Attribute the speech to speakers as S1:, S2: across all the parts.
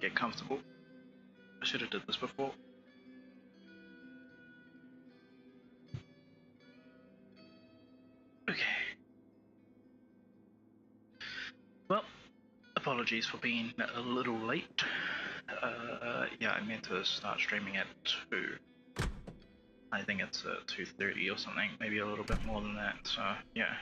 S1: to get comfortable. I should have did this before. Okay. Well, apologies for being a little late. Yeah, I meant to start streaming at 2. I think it's 2:30 or something, maybe a little bit more than that, so yeah.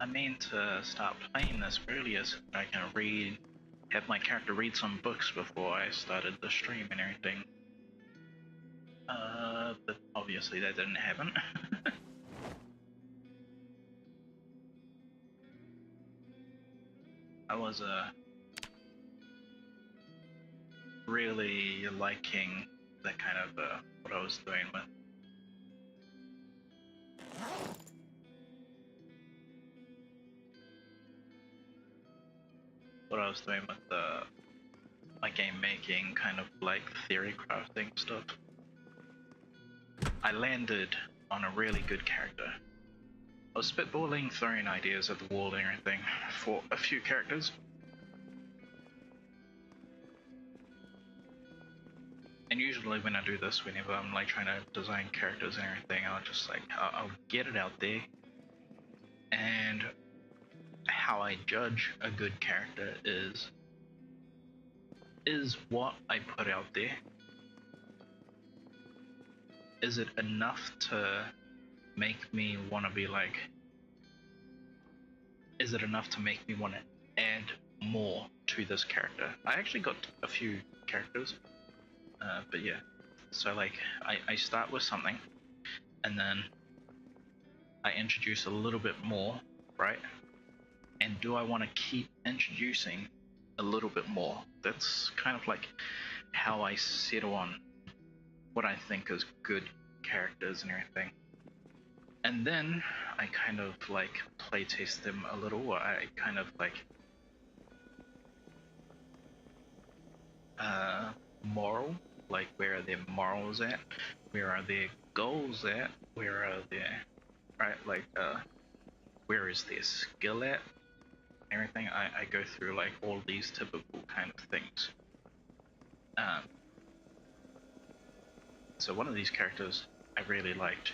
S1: I mean to start playing this earlier so I can have my character read some books before I started the stream and everything. But obviously that didn't happen. I was really liking that kind of what I was doing with. What I was doing with my game making, kind of like theory crafting stuff. I landed on a really good character. I was spitballing, throwing ideas at the wall and everything for a few characters. And usually when I do this, whenever I'm like trying to design characters and everything, I'll just like, I'll get it out there. And how I judge a good character is what I put out there, is it enough to make me want to be like, is it enough to make me want to add more to this character? I actually got a few characters, but yeah, so like I start with something and then I introduce a little bit more, right? And do I want to keep introducing a little bit more? That's kind of like how I settle on what I think is good characters and everything. And then I kind of like play test them a little. I kind of like moral, like where are their morals at? Where are their goals at? Where are their, right, like where is their skill at? Everything. I go through like all these typical kind of things. So one of these characters I really liked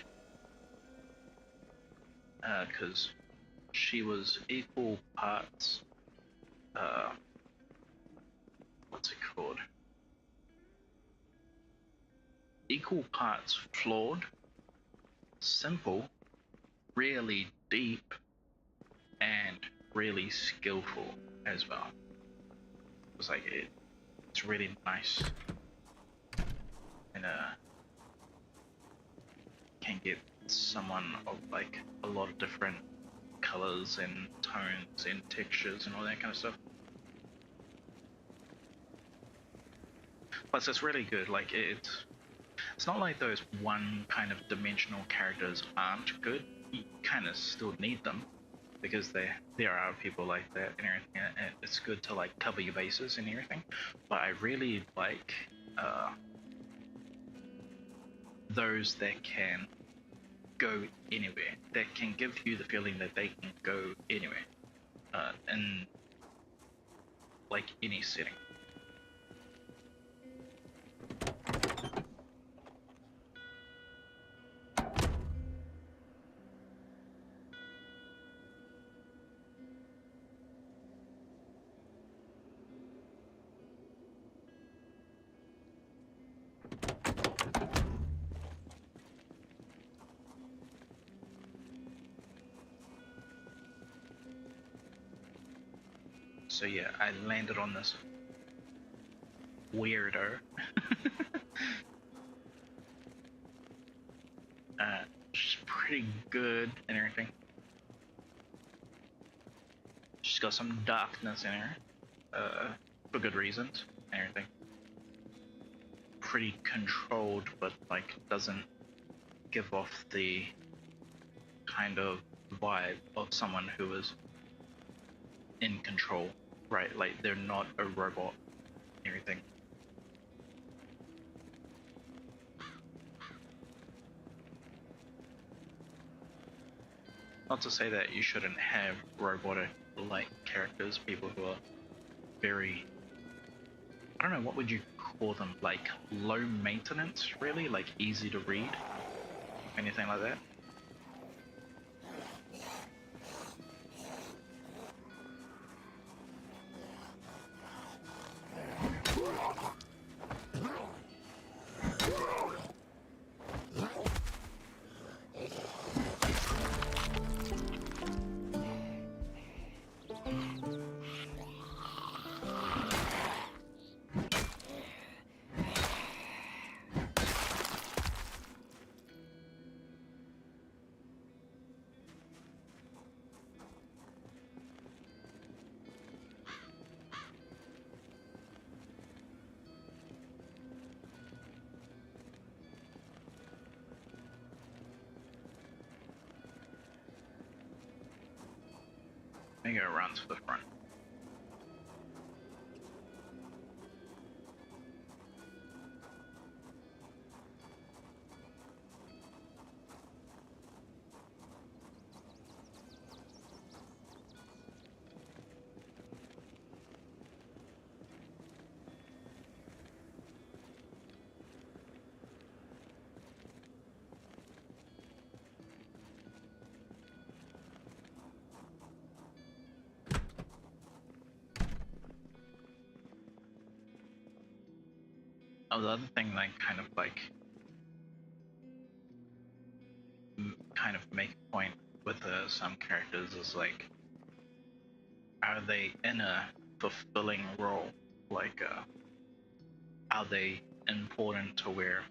S1: because she was equal parts what's it called? Equal parts flawed, simple, really deep, and really skillful as well. It's like it's really nice, and can get someone of like a lot of different colors and tones and textures and all that kind of stuff. Plus, it's really good. Like it's not like those one kind of dimensional characters aren't good. You kind of still need them because there are people like that and everything. And it's good to like cover your bases and everything. But I really like those that can go anywhere, that can give you the feeling that they can go anywhere in like any setting. So yeah, I landed on this weirdo. She's pretty good and everything. She's got some darkness in her, for good reasons and everything. Pretty controlled, but like doesn't give off the kind of vibe of someone who is in control, right? Like they're not a robot, everything. Not to say that you shouldn't have robotic-like characters, people who are very, I don't know, what would you call them? Like low maintenance, really? Like easy to read? Anything like that? Let me go around to the front. Oh, the other thing that kind of like kind of make a point with some characters is like, are they in a fulfilling role? Like, are they important to where,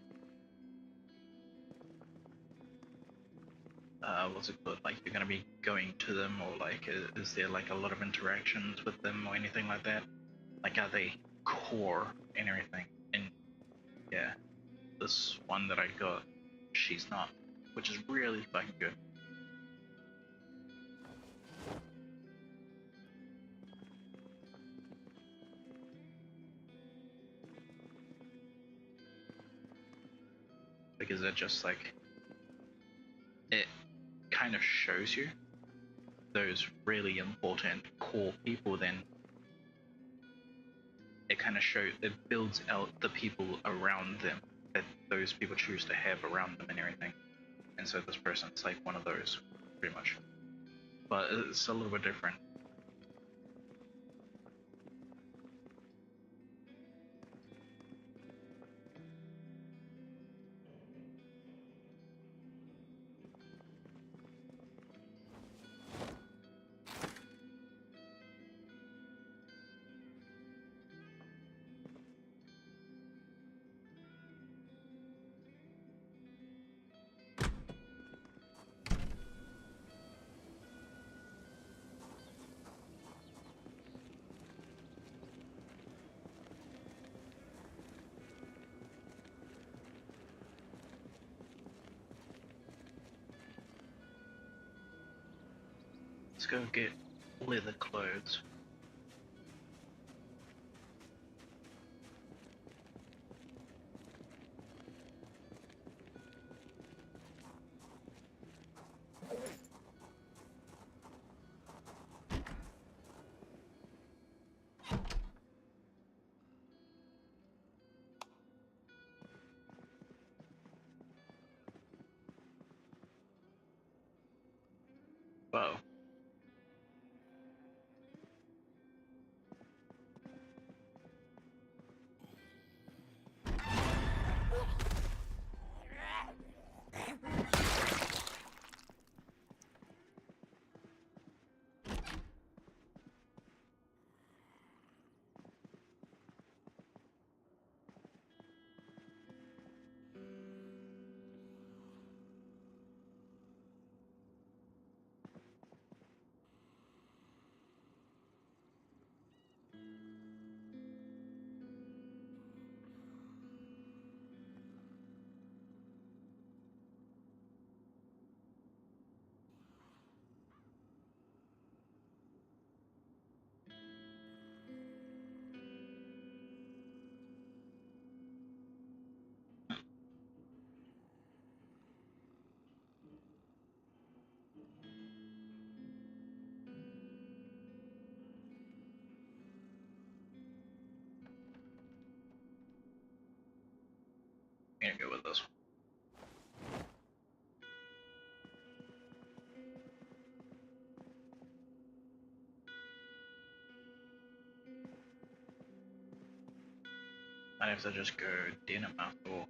S1: what's it called? Like, you're gonna be going to them, or like, is there like a lot of interactions with them or anything like that? Like, are they core and everything? And yeah, this one that I got, she's not, which is really fucking good. Because it just like, it kind of shows you those really important core people, then it kind of it builds out the people around them that those people choose to have around them and everything. And so this person's like one of those, pretty much. But it's a little bit different. Let's go get leather clothes. Whoa. I'm gonna go with this one. I have to just go dinner after.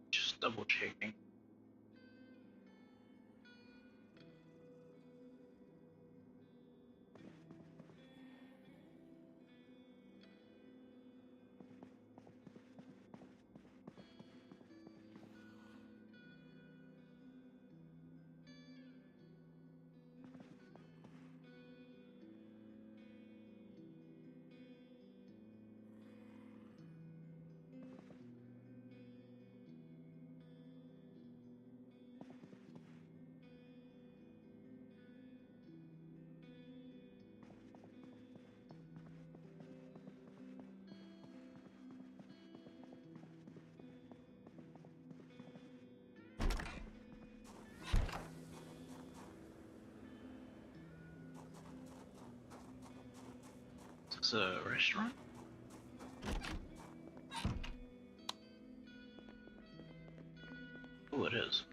S1: Just double checking. Is this a restaurant? Oh, it is.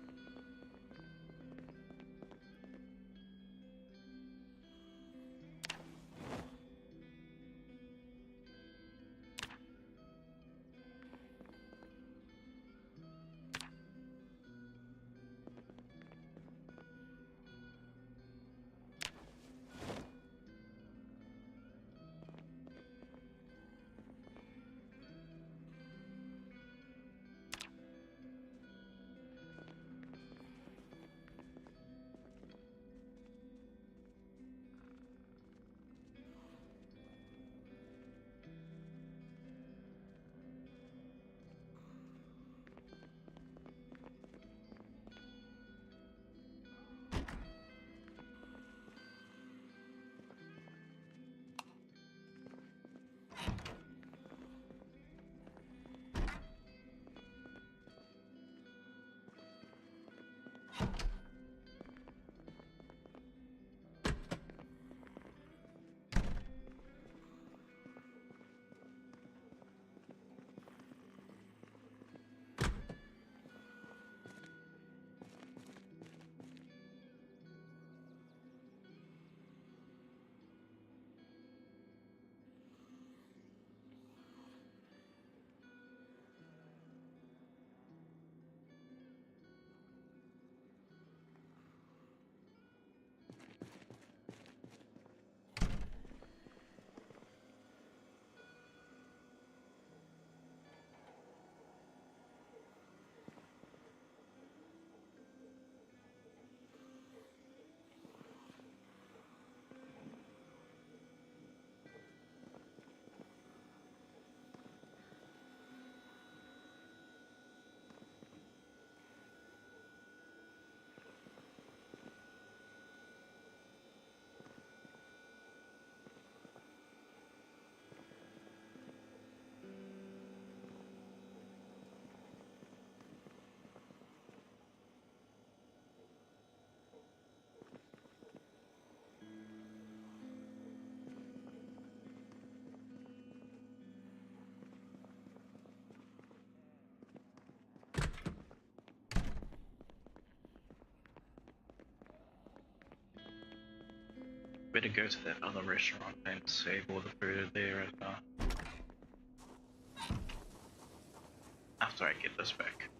S1: Better go to that other restaurant and save all the food there as well. After I get this back.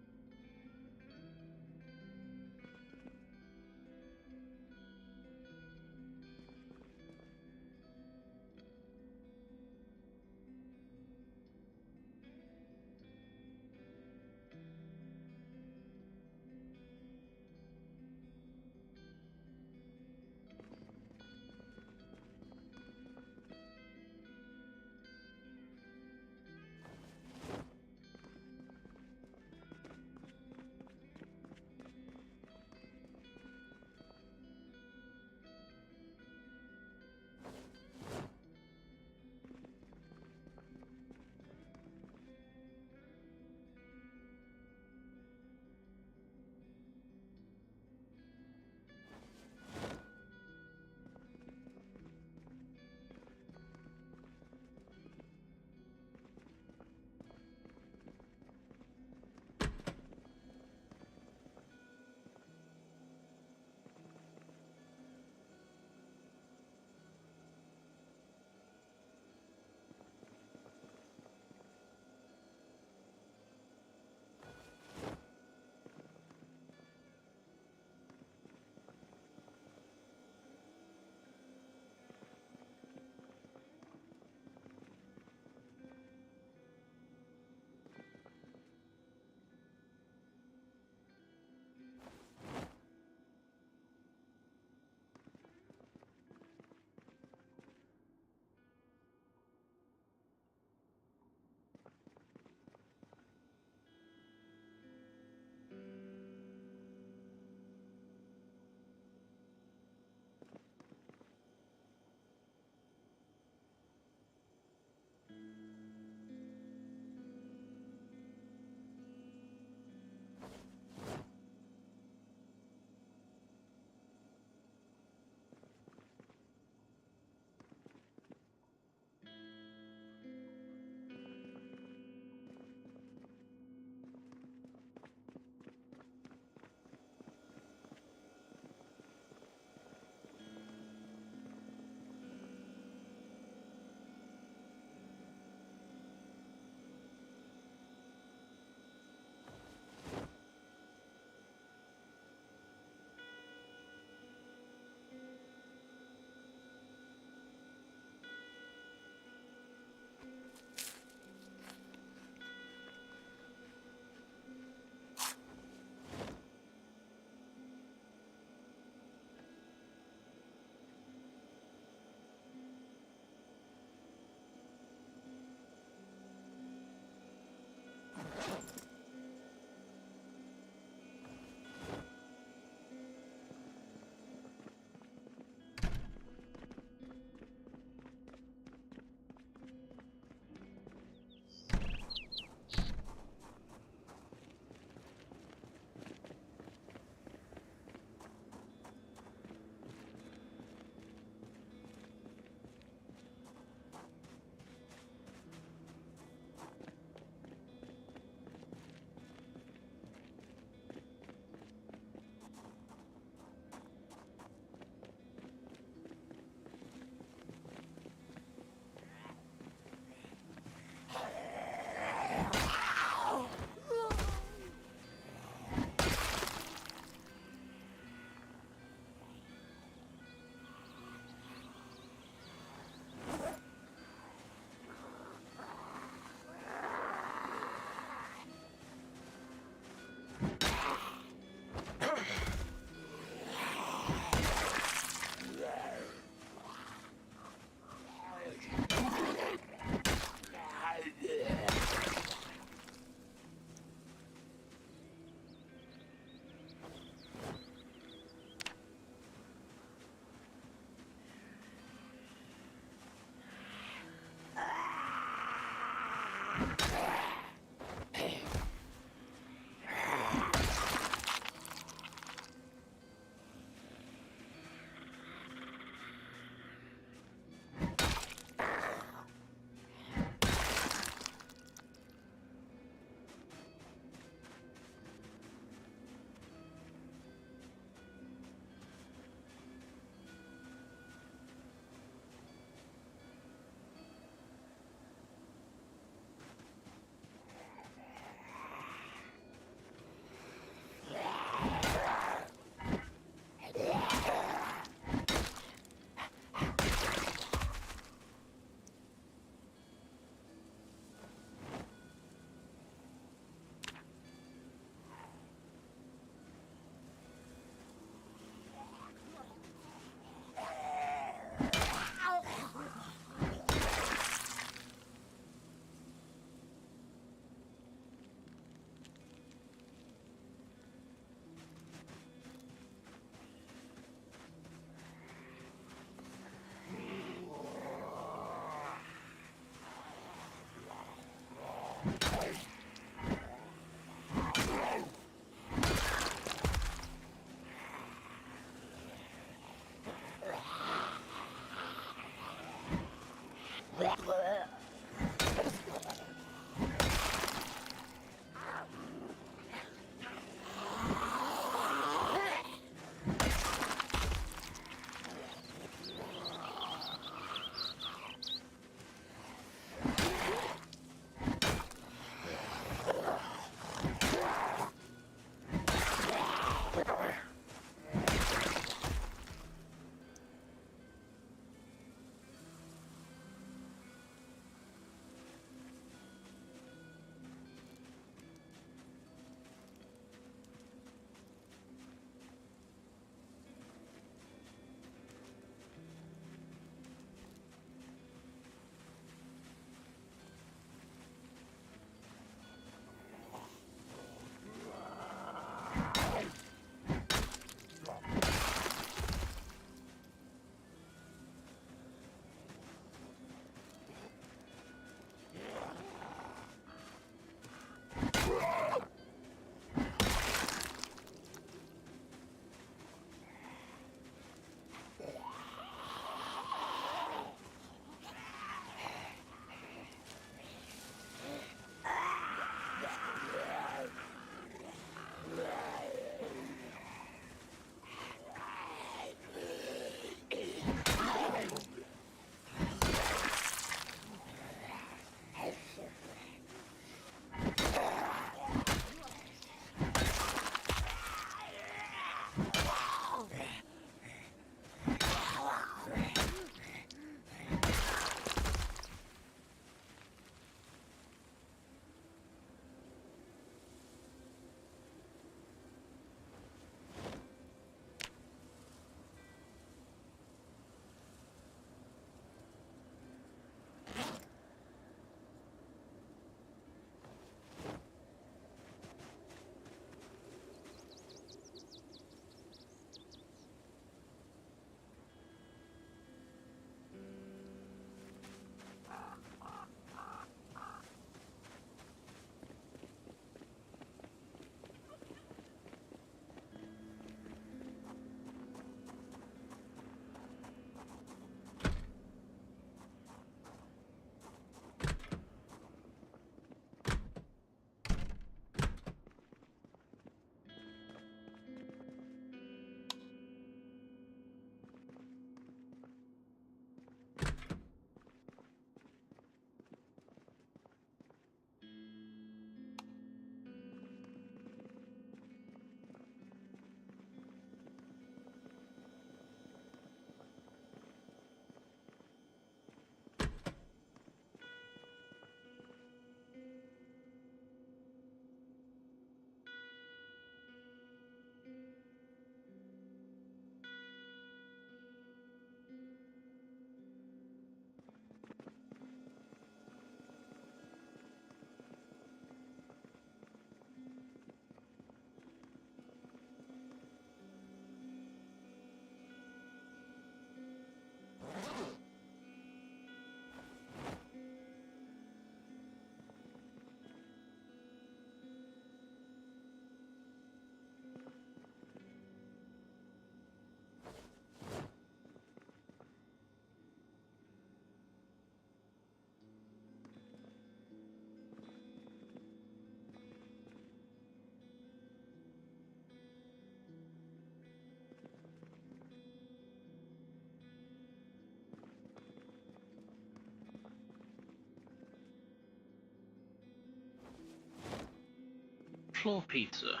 S1: floor pizza.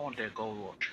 S1: on their gold watch.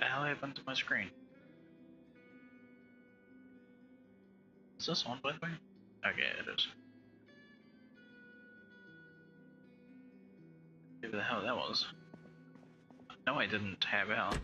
S1: The hell happened to my screen? Is this on, by the way? Okay, it is. Whatever the hell that was. No, I didn't tab out.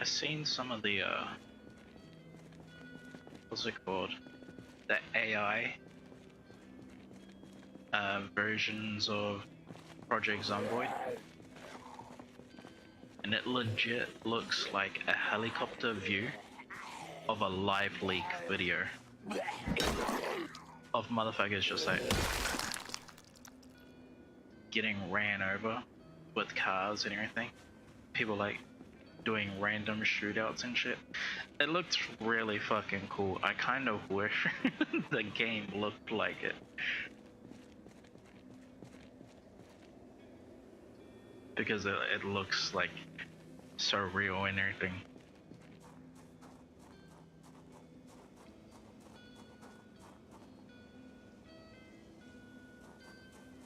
S1: I've seen some of the what's it called? The AI versions of Project Zomboid, and it legit looks like a helicopter view of a live leak video of motherfuckers just like getting ran over with cars and everything. People like doing random shootouts and shit. It looked really fucking cool. I kind of wish the game looked like it. Because it looks like so real and everything.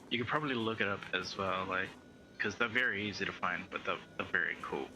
S1: You could probably look it up as well, like, because they're very easy to find, but they're very cool.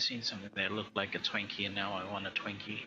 S1: seen something that looked like a Twinkie and now I want a Twinkie.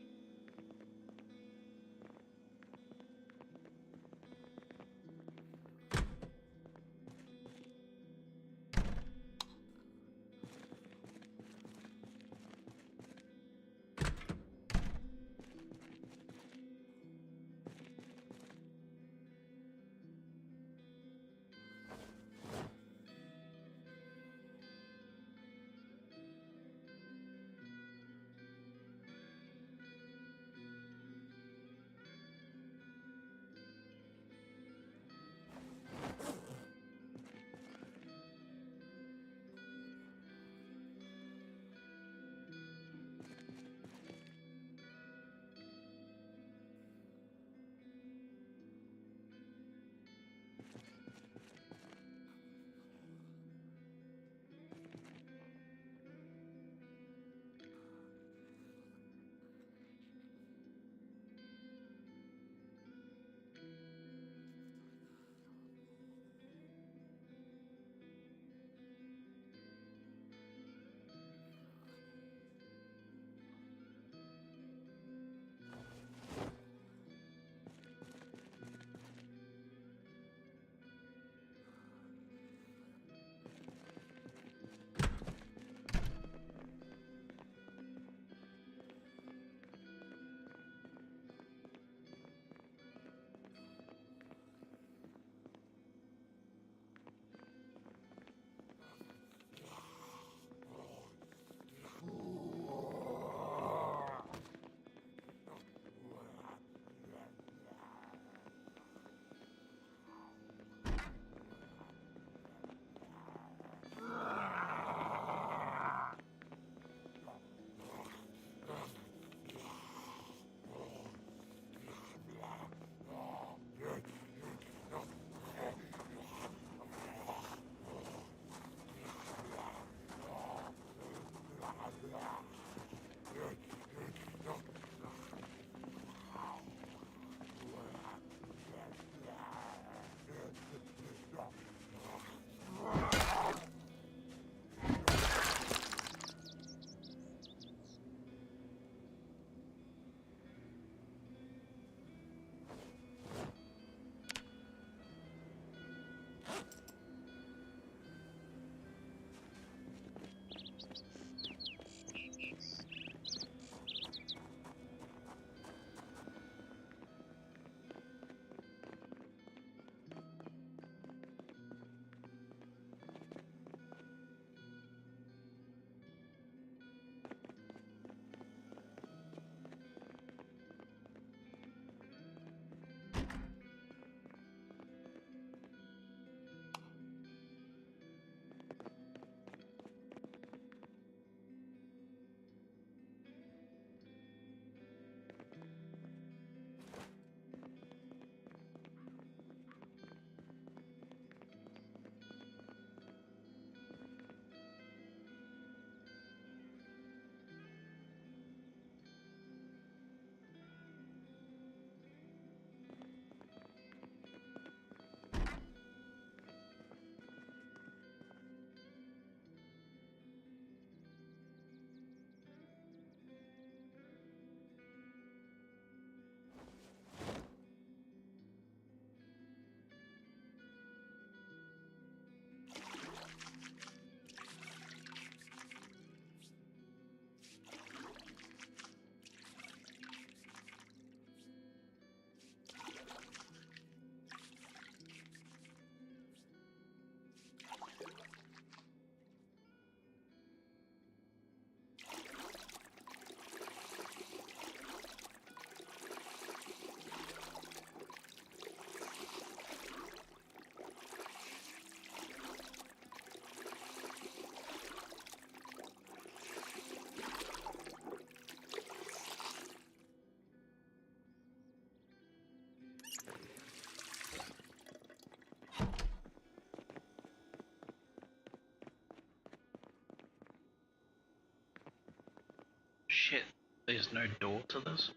S1: Shit, there's no door to this?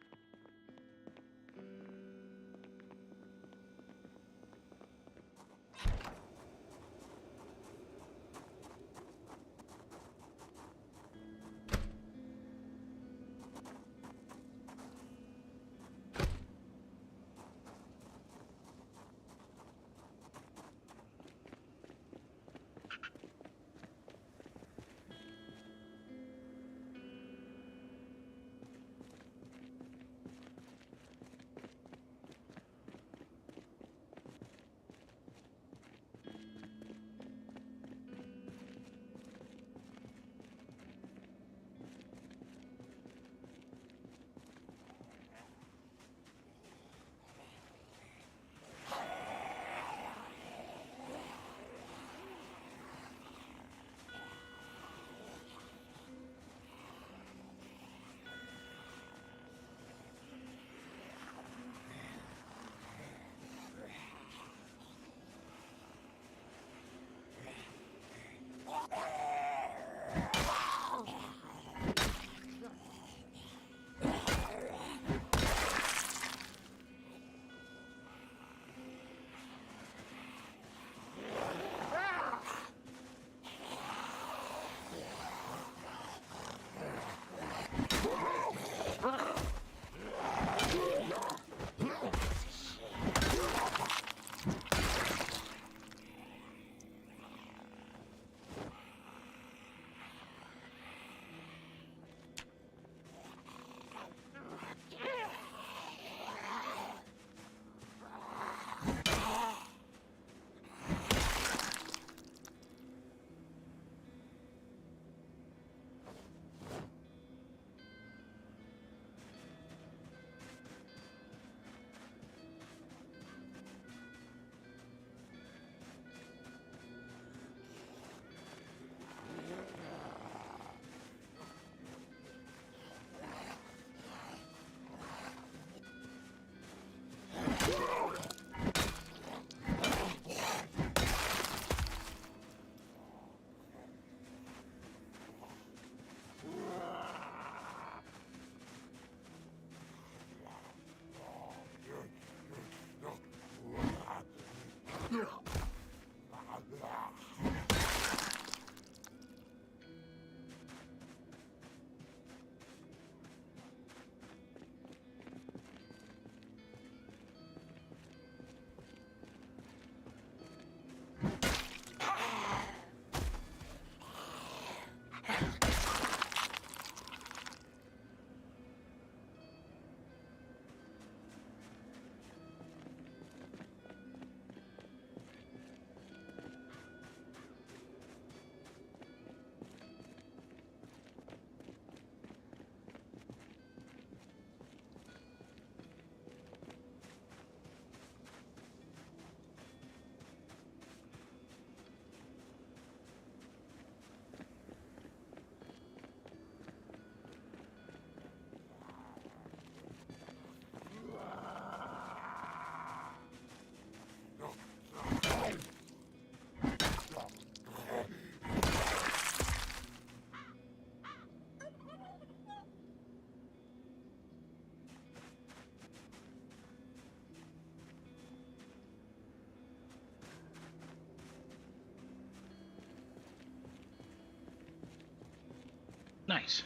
S1: Nice.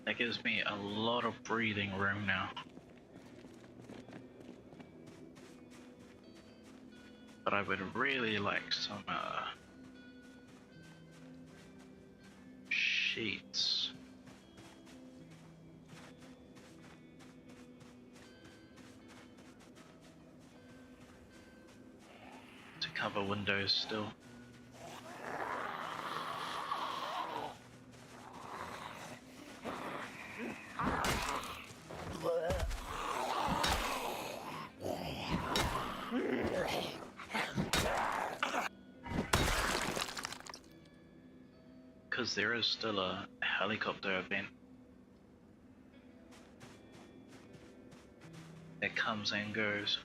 S1: That gives me a lot of breathing room now. But I would really like some sheets. To cover windows still. Because there is still a helicopter event that comes and goes.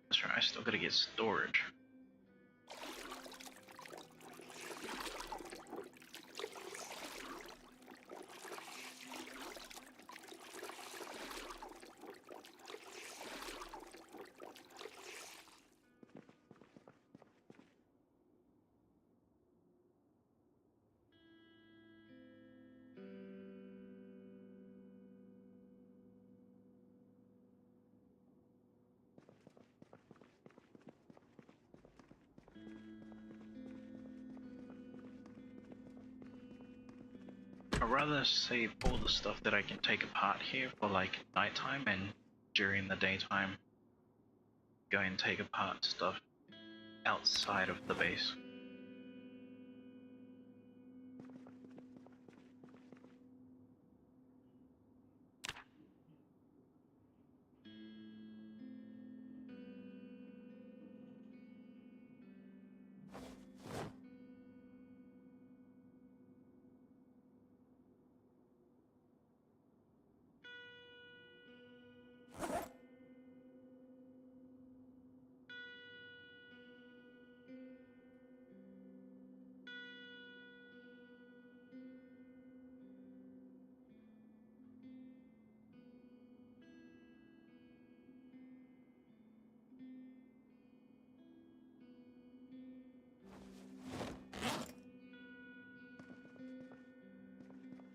S1: That's right, I still gotta get storage. I'd rather save all the stuff that I can take apart here for like nighttime, and during the daytime go and take apart stuff outside of the base.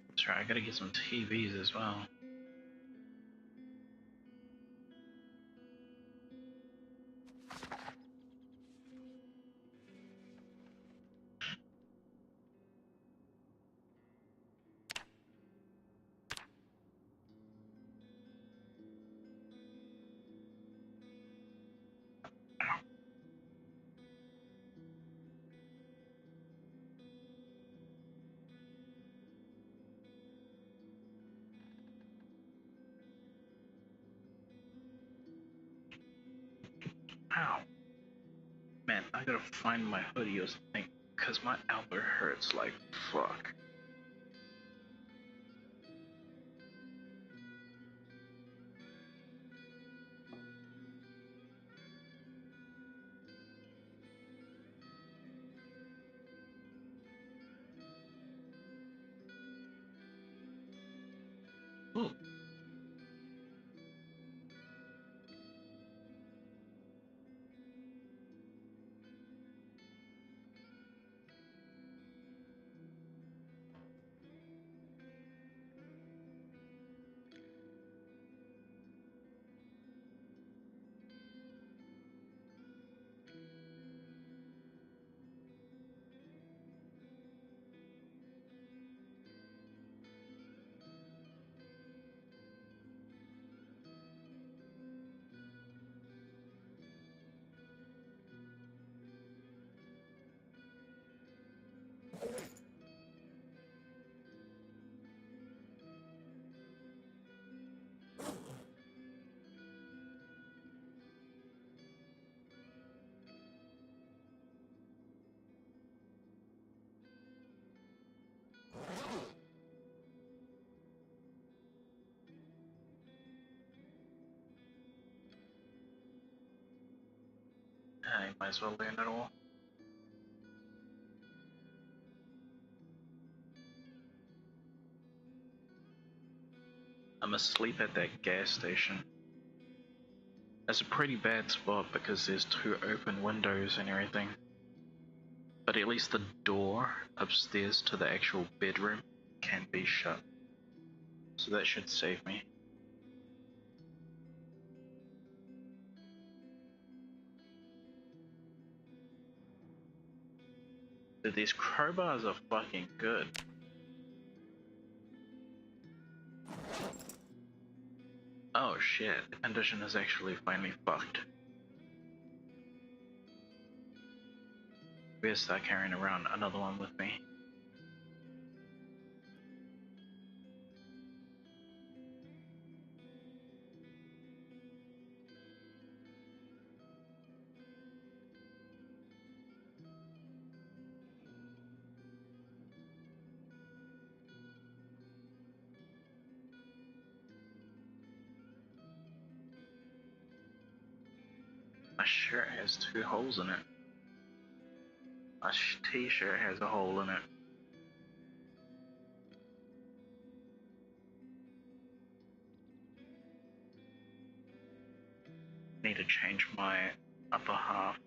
S1: That's right, I gotta get some TVs as well. Ow. Man, I gotta find my hoodie or something, cause my elbow hurts like fuck. Ooh. I might as well learn it all. I'm asleep at that gas station. It's a pretty bad spot because there's 2 open windows and everything. But at least the door upstairs to the actual bedroom can be shut. So that should save me. Dude, these crowbars are fucking good. Oh shit, the condition is actually finally fucked. Better start carrying around another one with me. My shirt has 2 holes in it. My t-shirt has a hole in it. Need to change my upper half.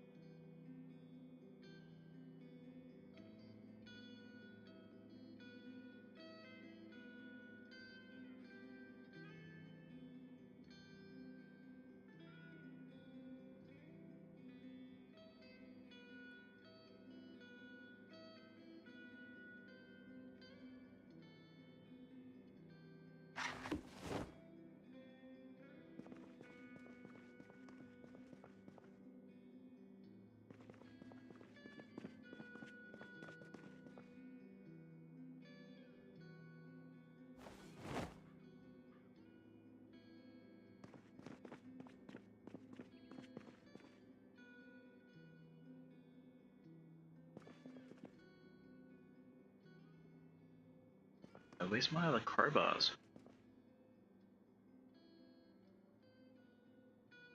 S1: Where's my other crowbars?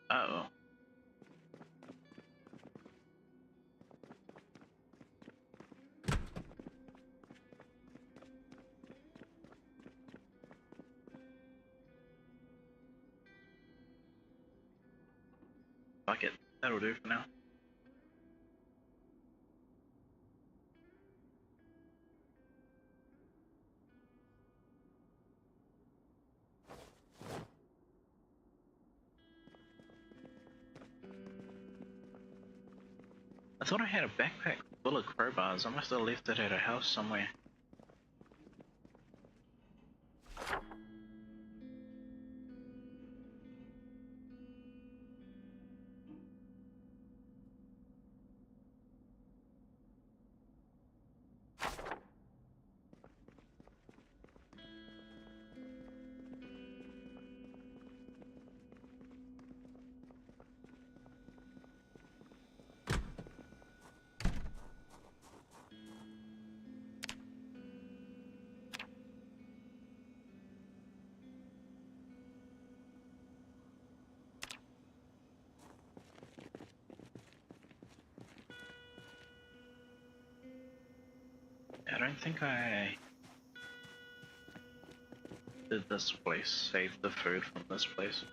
S1: Uh oh. Fuck it, that'll do for now. I thought I had a backpack full of crowbars. I must have left it at a house somewhere. I don't think I did this place, save the food from this place.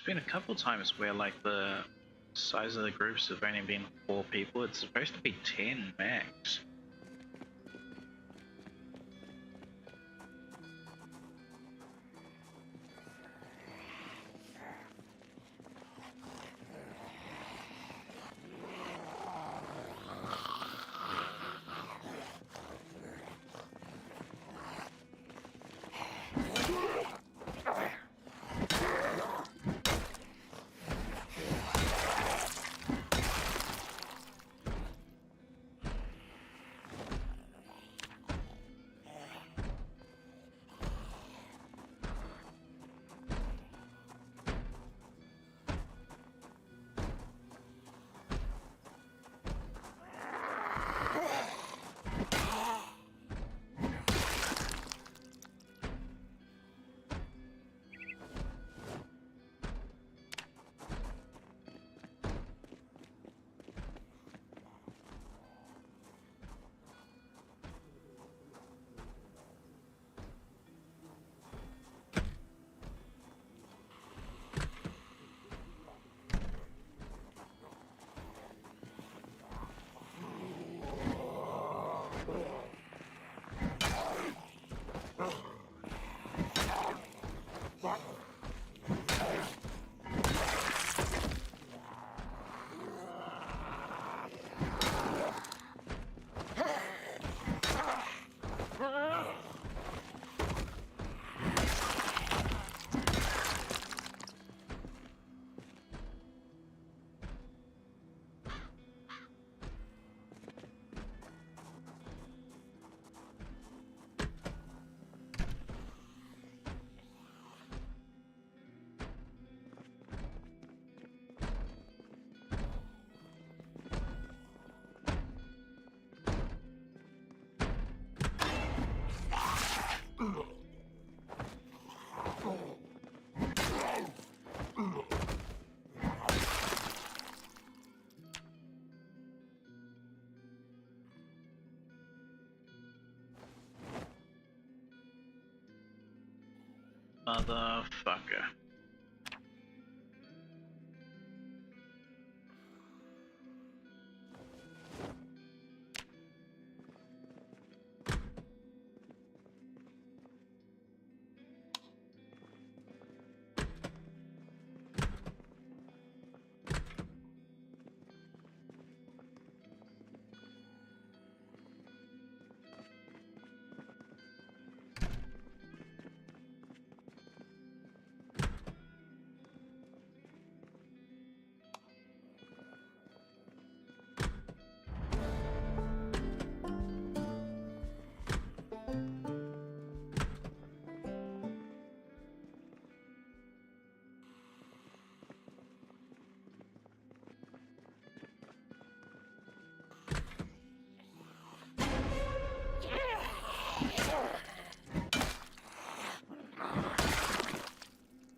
S1: been a couple times where like the size of the groups have only been 4 people. It's supposed to be 10 max. Motherfucker.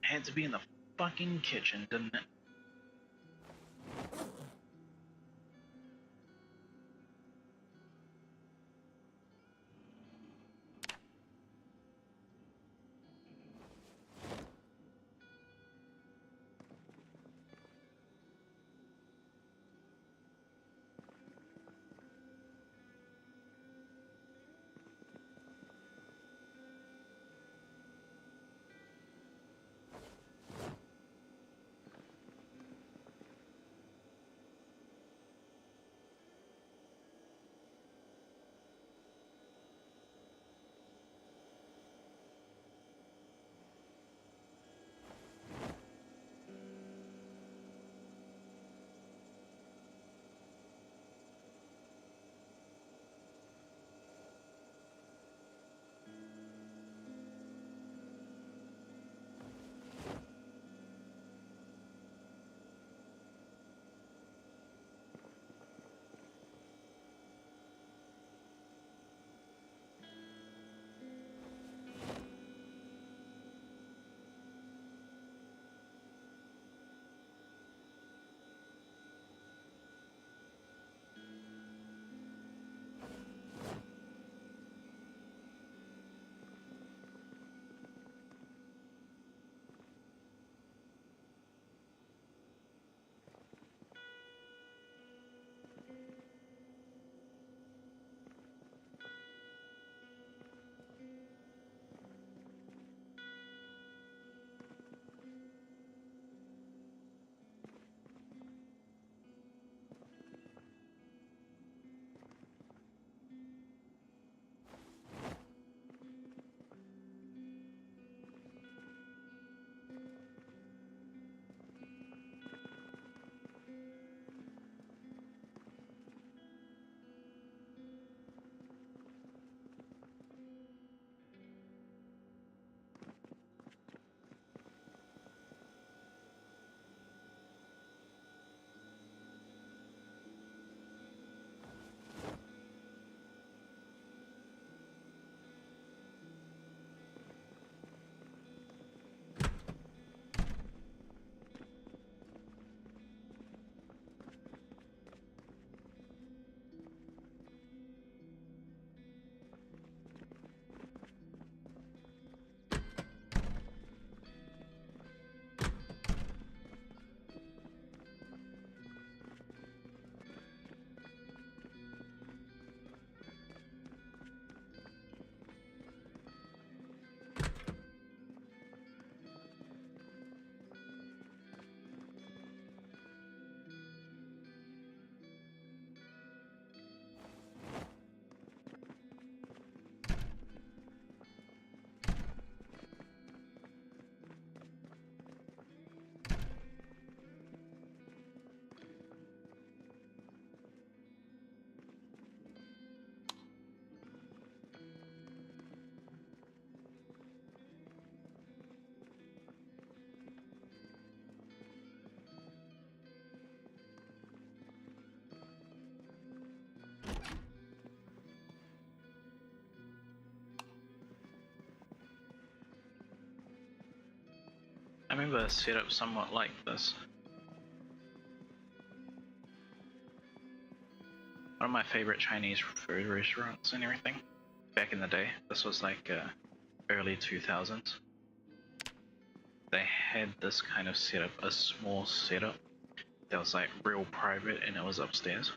S1: Had to be in the fucking kitchen, didn't it? have a setup somewhat like this. One of my favorite Chinese food restaurants and everything back in the day. This was like early 2000s. They had this kind of setup, a small setup that was like real private, and it was upstairs.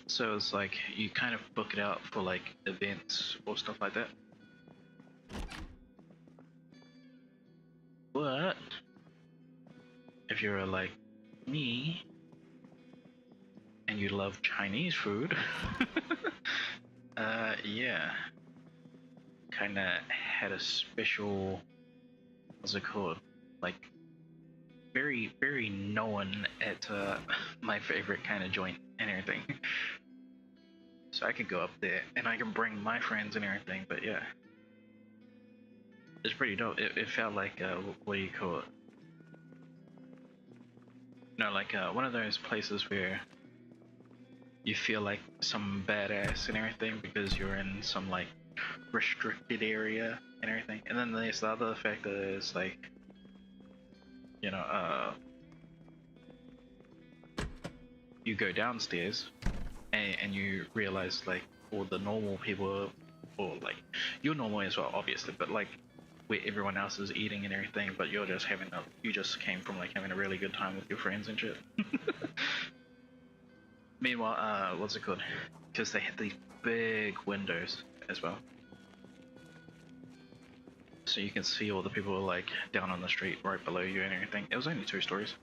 S1: So it's like you kind of book it out for like events or stuff like that. But if you're like me and you love Chinese food, yeah, kinda had a special, what's it called? Like very known at my favorite kind of joint and everything. So I could go up there and I can bring my friends and everything, but yeah. It's pretty dope. It felt like, what do you call it? No, like one of those places where you feel like some badass and everything because you're in some like restricted area and everything. And then there's the other factor is like, you know, you go downstairs and you realize like all the normal people, or like you're normal as well obviously, but like where everyone else is eating and everything, but you're just having you just came from like having a really good time with your friends and shit. Meanwhile, what's it called? Because they had these big windows as well, so you can see all the people like down on the street right below you and everything. It was only 2 stories.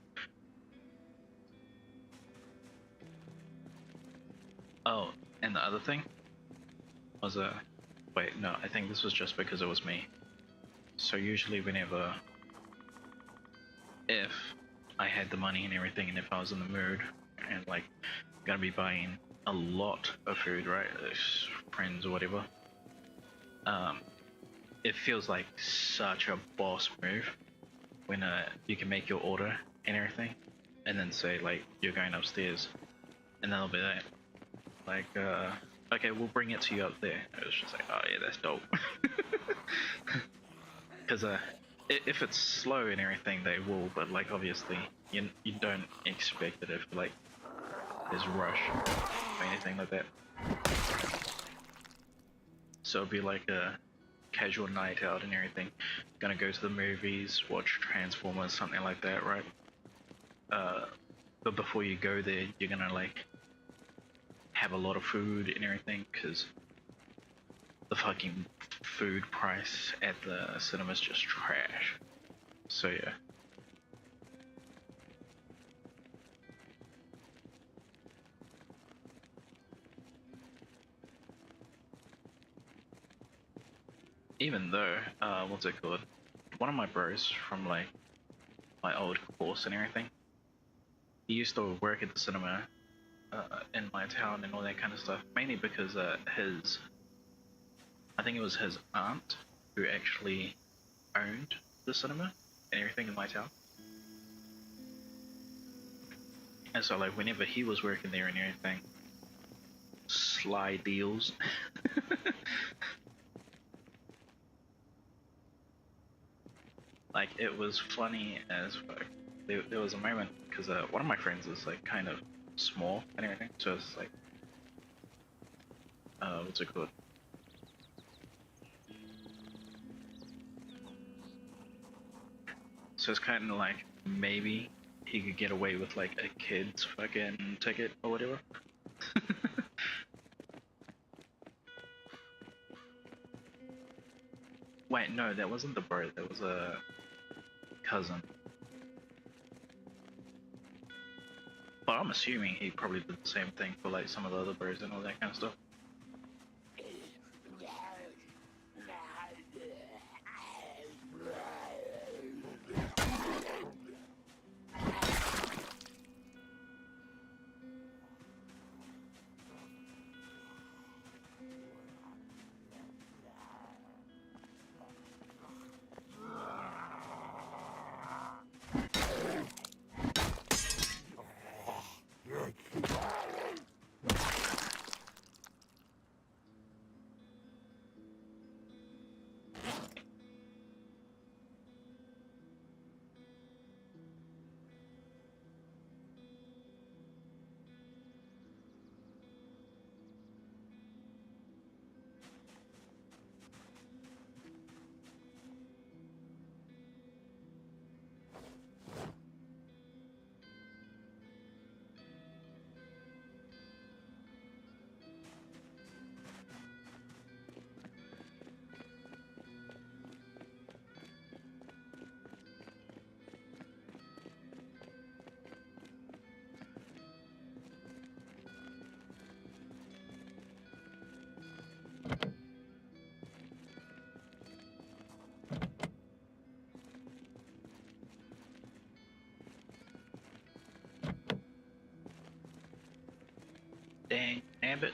S1: Oh, and the other thing was wait, no, I think this was just because it was me. So usually whenever, if I had the money and everything, and if I was in the mood and like gonna be buying a lot of food, right, friends or whatever, it feels like such a boss move when you can make your order and everything, and then say like you're going upstairs, and then they'll be like, okay, we'll bring it to you up there. I was just like, oh yeah, that's dope. Because if it's slow and everything, they will, but like obviously you don't expect it if like there's rush or anything like that. So it'll be like a casual night out and everything. Gonna go to the movies, watch Transformers, something like that, right? But before you go there, you're gonna like have a lot of food and everything, because the fucking food price at the cinema is just trash. So yeah. Even though, what's it called? One of my bros from like my old course and everything, he used to work at the cinema in my town and all that kind of stuff, mainly because I think it was his aunt who actually owned the cinema and everything in my town. And so like whenever he was working there and everything, sly deals. Like it was funny as fuck. There was a moment, because one of my friends is like kind of small and everything, so it's like, what's it called? So it's kind of like maybe he could get away with like a kid's fucking ticket or whatever. Wait, no, that wasn't the bro, that was a cousin. But I'm assuming he probably did the same thing for like some of the other bros and all that kind of stuff. Dang nabbit.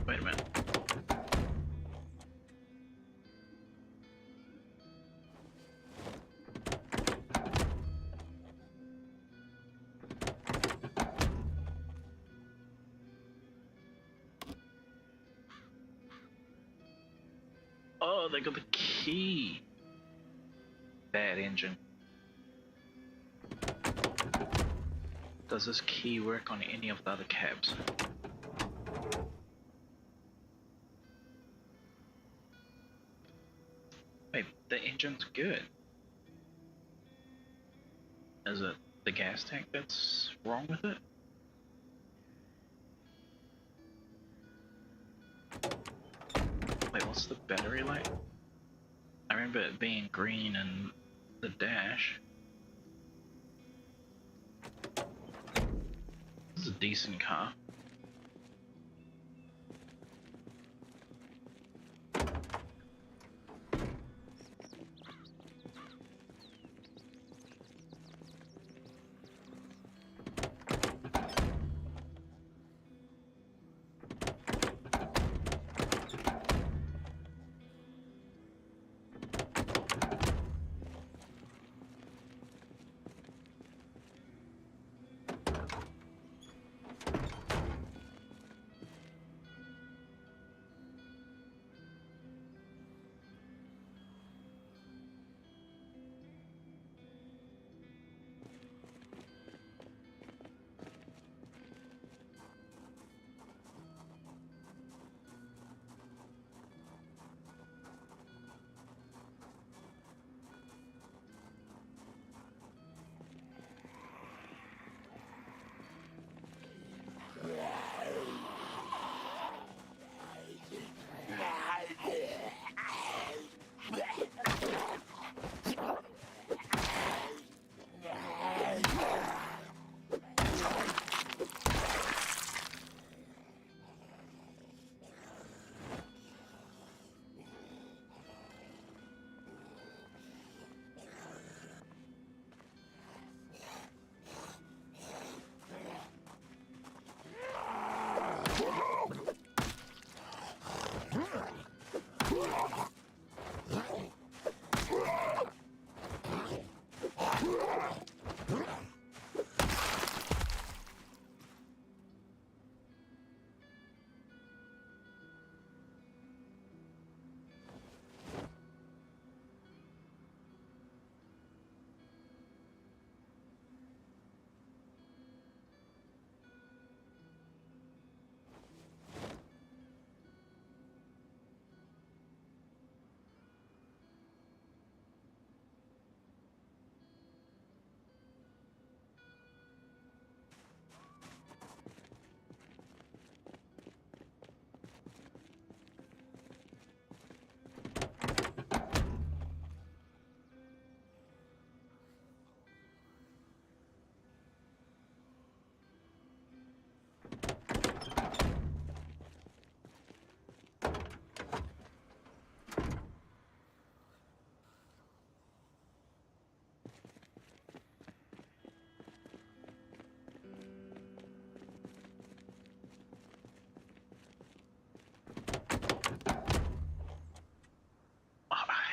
S1: Wait a minute. Oh, they got the key. Bad engine. Does this key work on any of the other cabs? Wait, the engine's good. Is it the gas tank that's wrong with it? Wait, what's the battery like? I remember it being green in the dash. This is a decent car.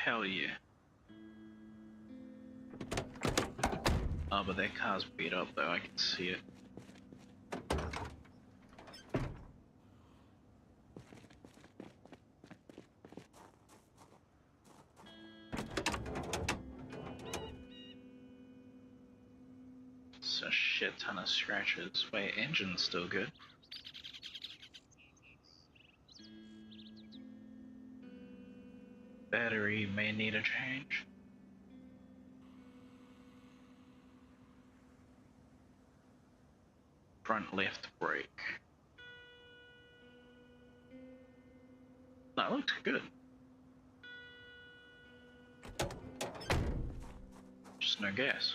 S1: Hell yeah. Oh, but that car's beat up though, I can see it. It's a shit ton of scratches. Wait, engine's still good. Battery may need a change. Front left brake. That looked good. Just no gas.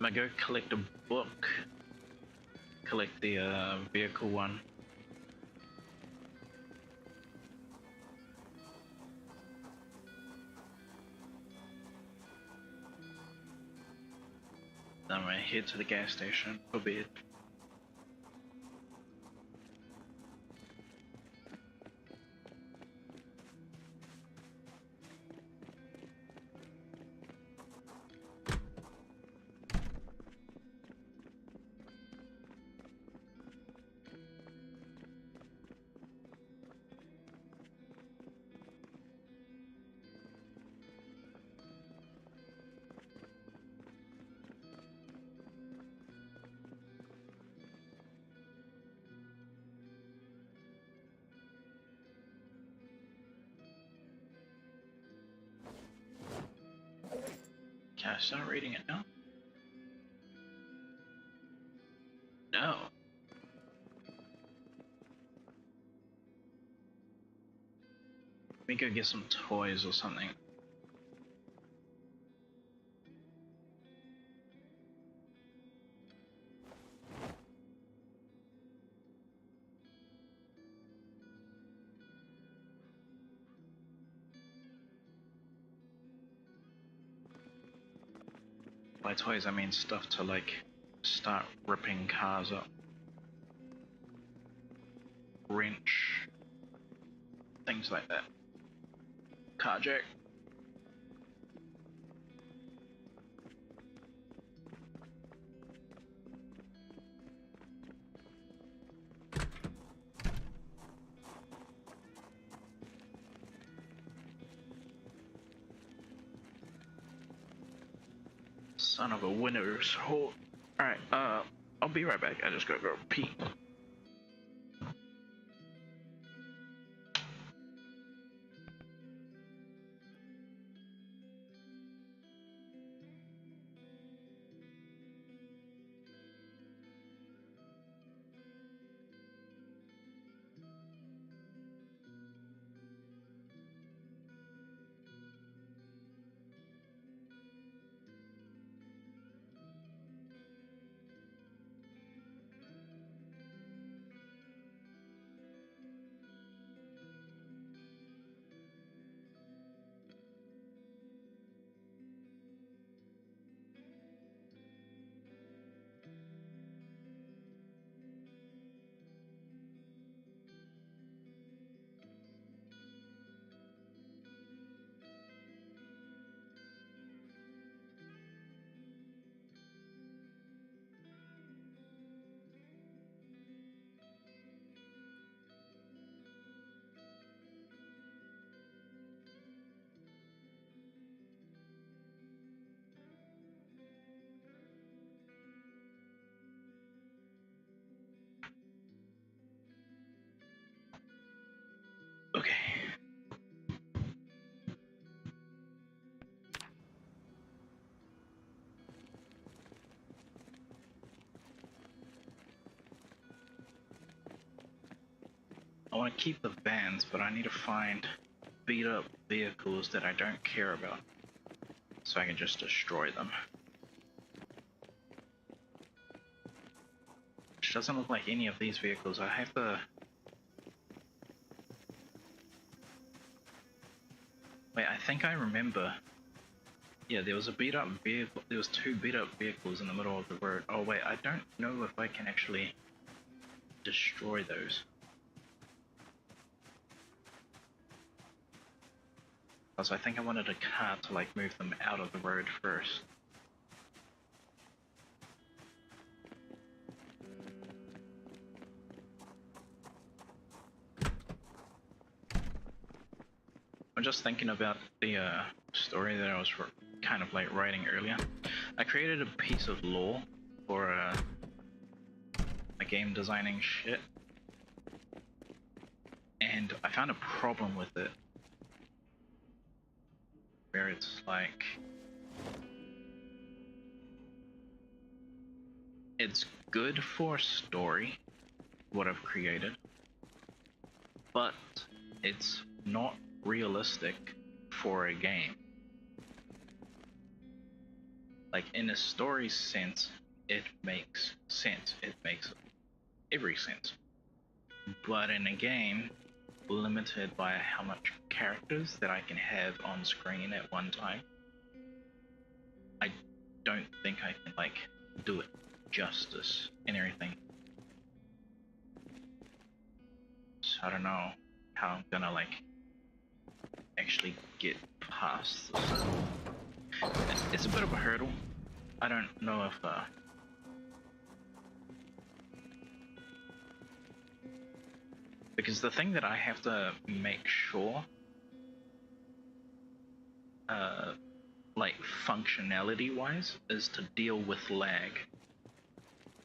S1: I go collect a book, collect the vehicle one. Then I head to the gas station for bed. Can I start reading it now? No. Let me go get some toys or something. By toys I mean stuff to like start ripping cars up. Wrench. Things like that. Car jack. Son of a winner's hole. Alright, I'll be right back. I just gotta go pee. Okay. I want to keep the vans, but I need to find beat up vehicles that I don't care about, so I can just destroy them. Which doesn't look like any of these vehicles. I have to... Wait, I think I remember. Yeah, there was a beat up vehicle. There was two beat up vehicles in the middle of the road. Oh wait, I don't know if I can actually destroy those. Because I think I wanted a car to like move them out of the road first. I'm just thinking about the story that I was kind of like writing earlier. I created a piece of lore for a game designing shit, and I found a problem with it. Where it's like, it's good for story, what I've created, but it's not realistic for a game. Like in a story sense, it makes sense. It makes every sense. But in a game, limited by how much characters that I can have on screen at one time, I don't think I can like do it justice and everything. So I don't know how I'm gonna like actually get past this. It's a bit of a hurdle. I don't know if because the thing that I have to make sure like functionality wise is to deal with lag.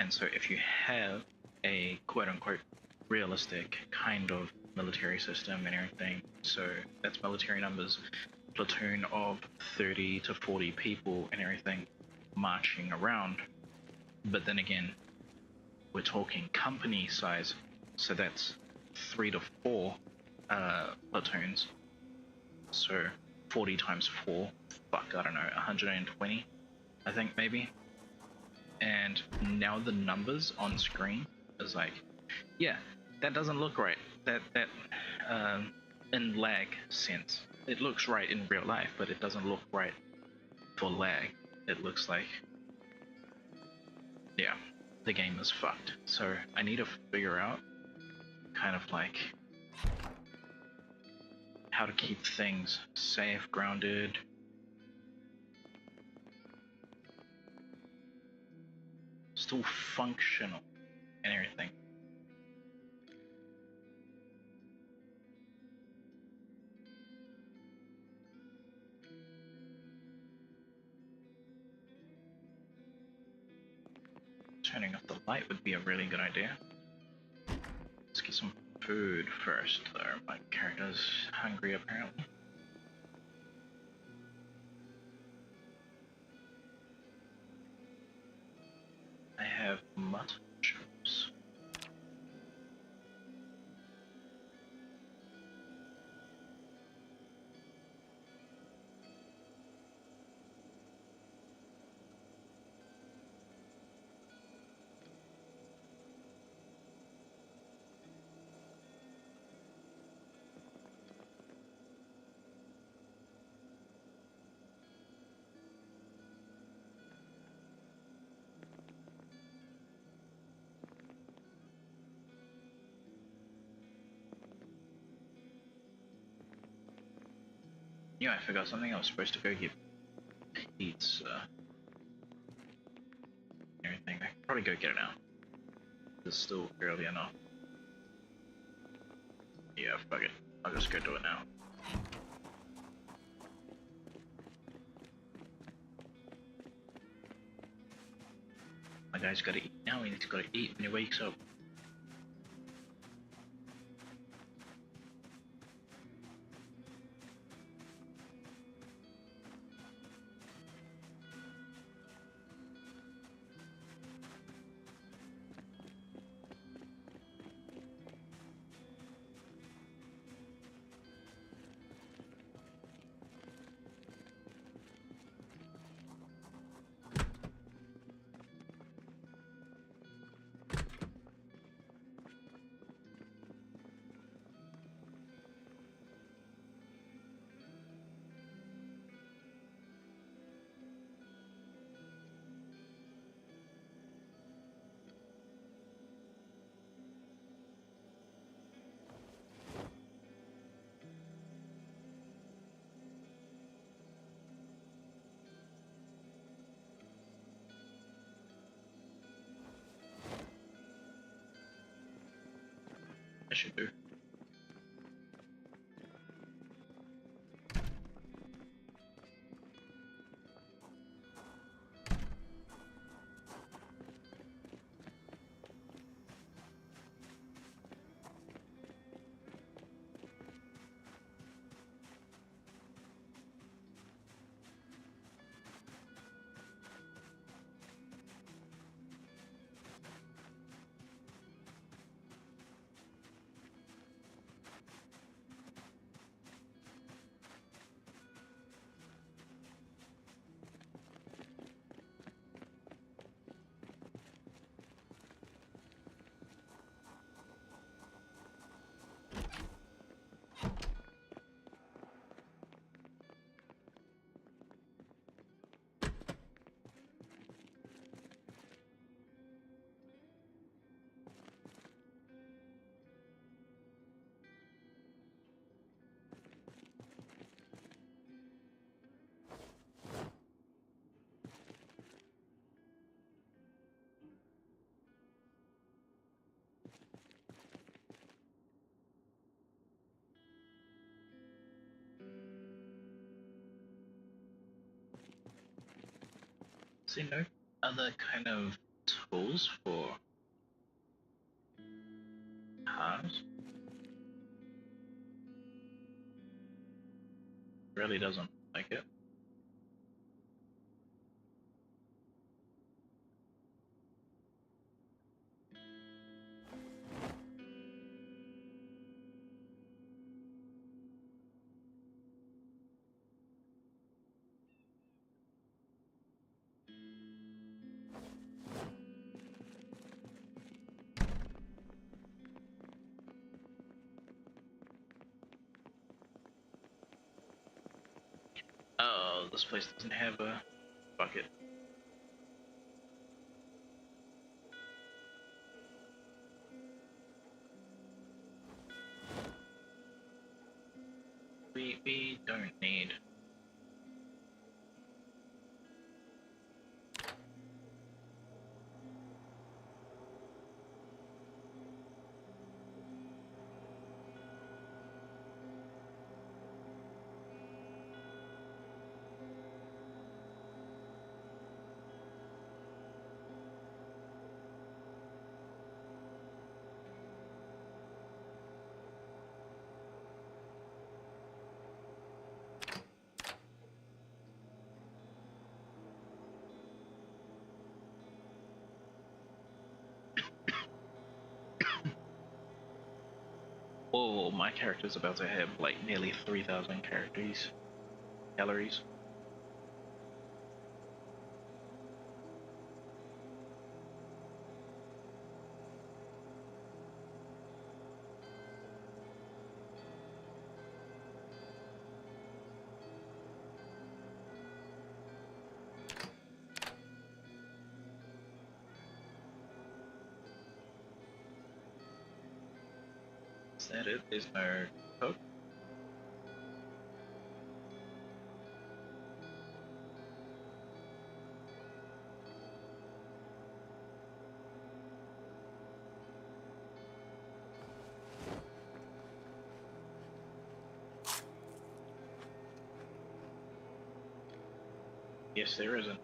S1: And so if you have a quote unquote realistic kind of military system and everything, so that's military numbers, platoon of 30 to 40 people and everything marching around, but then again we're talking company size, so that's 3 to 4 platoons, so 40 times 4, fuck, I don't know, 120 I think maybe. And now the numbers on screen is like, yeah, that doesn't look right. That in lag sense, it looks right in real life, but it doesn't look right for lag. It looks like, yeah, the game is fucked. So I need to figure out kind of like how to keep things safe, grounded, still functional and everything. Turning off the light would be a really good idea. Let's get some food first though. My character's hungry apparently. I have mutton chops. Yeah, I forgot something. I was supposed to go get pizza. Everything. I can probably go get it now. It's still early enough. Yeah, fuck it. I'll just go do it now. My guy's gotta eat now. He's gotta eat when he wakes up. I should do. See, no other kind of tools for cars? Really doesn't like it. Oh, this place doesn't have a bucket. We don't need. Oh, my character's about to have like nearly 3,000 calories. Is that it? There's no coke? Yes, there isn't.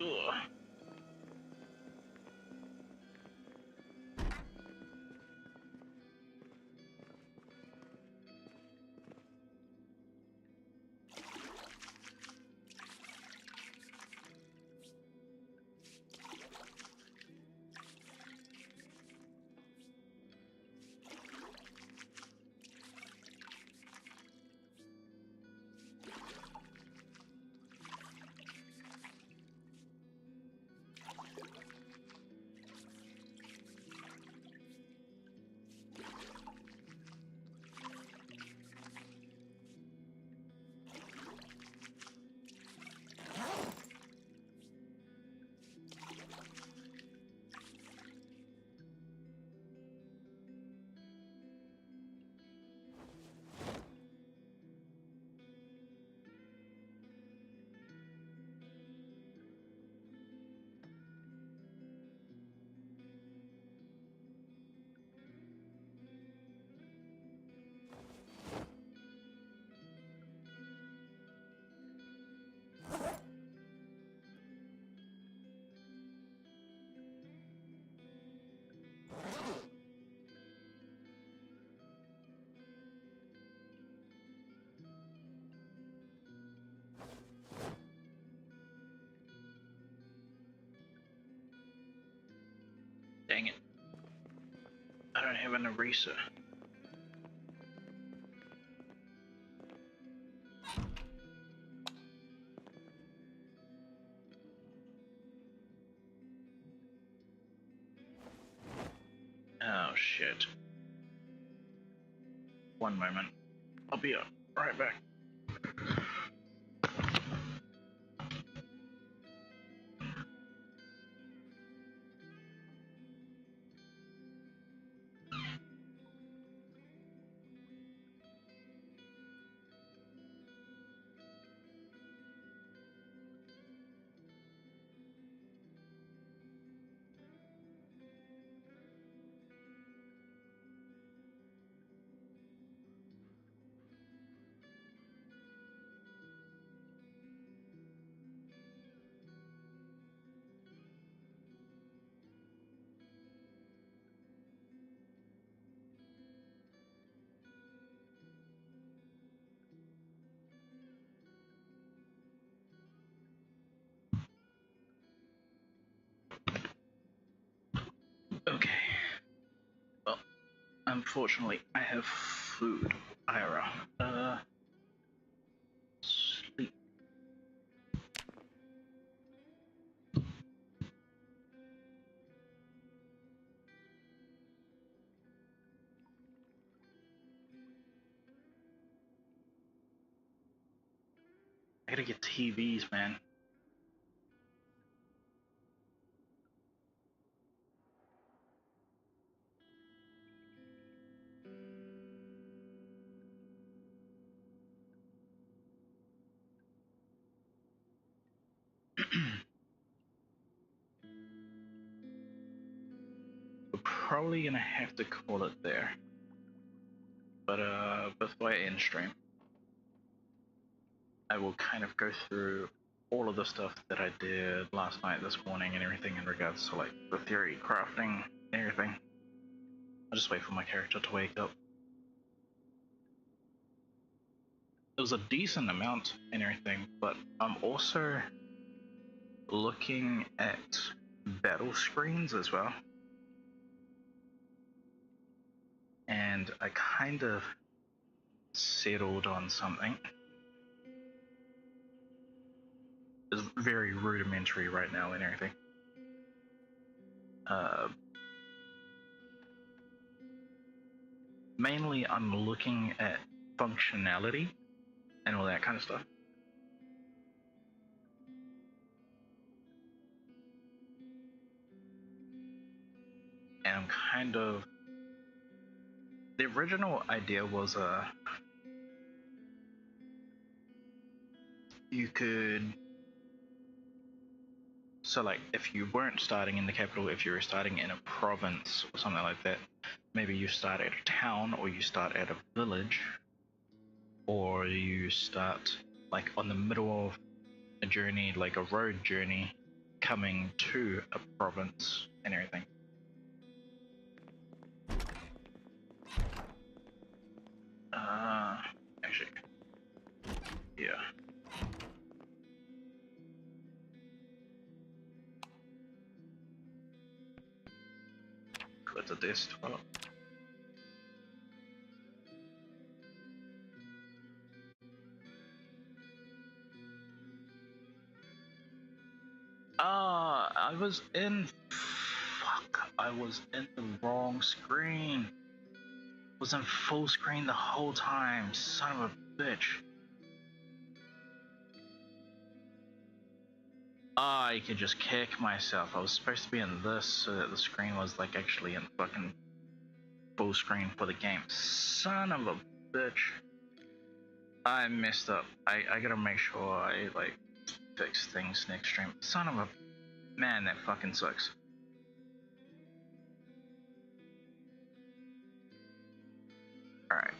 S1: Ugh. Dang it. I don't have an eraser. Oh shit. One moment. I'll be up. Right back. Okay. Well, unfortunately, I have food. Ira. Sleep. I gotta get TVs, man. We're probably gonna have to call it there. But before I end stream, I will kind of go through all of the stuff that I did last night, this morning, and everything in regards to like the theory, crafting, and everything. I'll just wait for my character to wake up. It was a decent amount and everything, but I'm also looking at battle screens as well. And I kind of settled on something. It's very rudimentary right now and everything. Mainly I'm looking at functionality and all that kind of stuff. And I'm kind of... The original idea was you could... So like if you weren't starting in the capital, if you were starting in a province or something like that, maybe you start at a town or you start at a village, or you start like on the middle of a journey, like a road journey coming to a province and everything. Actually, yeah. Go to desktop. I was in... Fuck, I was in the wrong screen. Was in full screen the whole time, son of a bitch. I could just kick myself. I was supposed to be in this so that the screen was like actually in fucking full screen for the game. Son of a bitch. I messed up. I gotta make sure I like fix things next stream. Son of a... Man, that fucking sucks. Alright.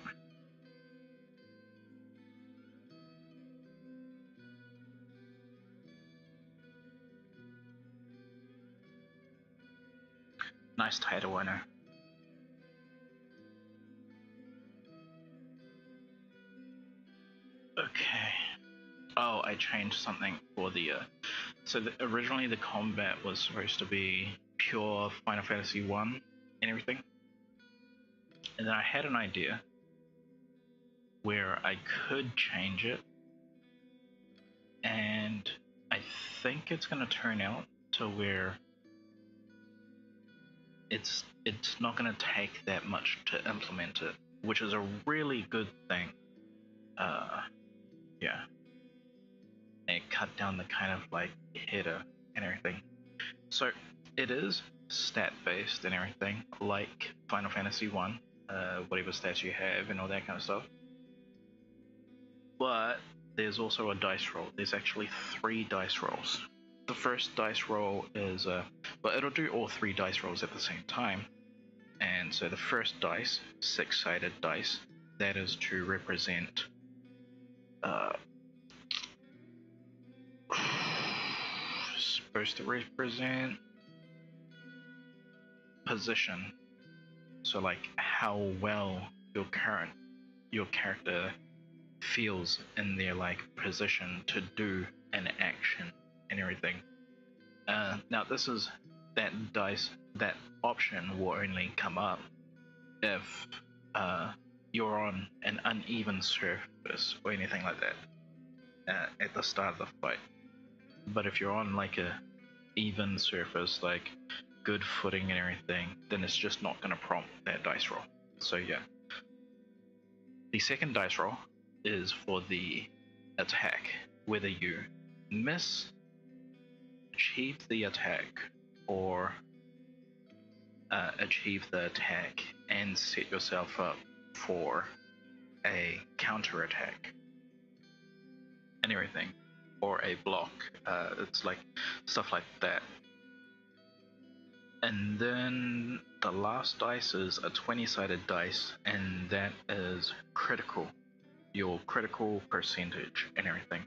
S1: Nice title, I know. Okay. Oh, I changed something for the... So originally the combat was supposed to be pure Final Fantasy 1 and everything. And then I had an idea where I could change it. And I think it's going to turn out to where it's not going to take that much to implement it, which is a really good thing. down the kind of like header and everything. So it is stat based and everything, like Final Fantasy 1, whatever stats you have and all that kind of stuff. But there's also a dice roll. There's actually 3 dice rolls. The first dice roll is well, it'll do all 3 dice rolls at the same time. And so the first dice, 6-sided dice, that is to represent supposed to represent position. So like how well your character feels in their like position to do an action and everything. Now this is that option will only come up if you're on an uneven surface or anything like that at the start of the fight. But if you're on like a even surface, like good footing and everything, then it's just not going to prompt that dice roll. So yeah. The second dice roll is for the attack, whether you achieve the attack or achieve the attack and set yourself up for a counter attack and everything, or a block. It's like stuff like that. And then the last dice is a 20-sided dice, and that is critical, your critical percentage and everything.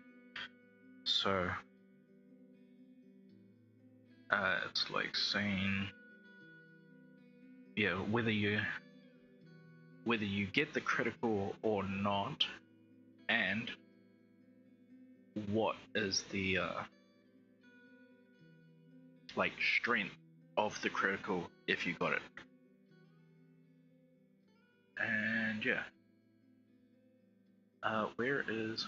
S1: So it's like saying, yeah, whether you get the critical or not, and what is the like strength of the critical if you got it. And yeah, where is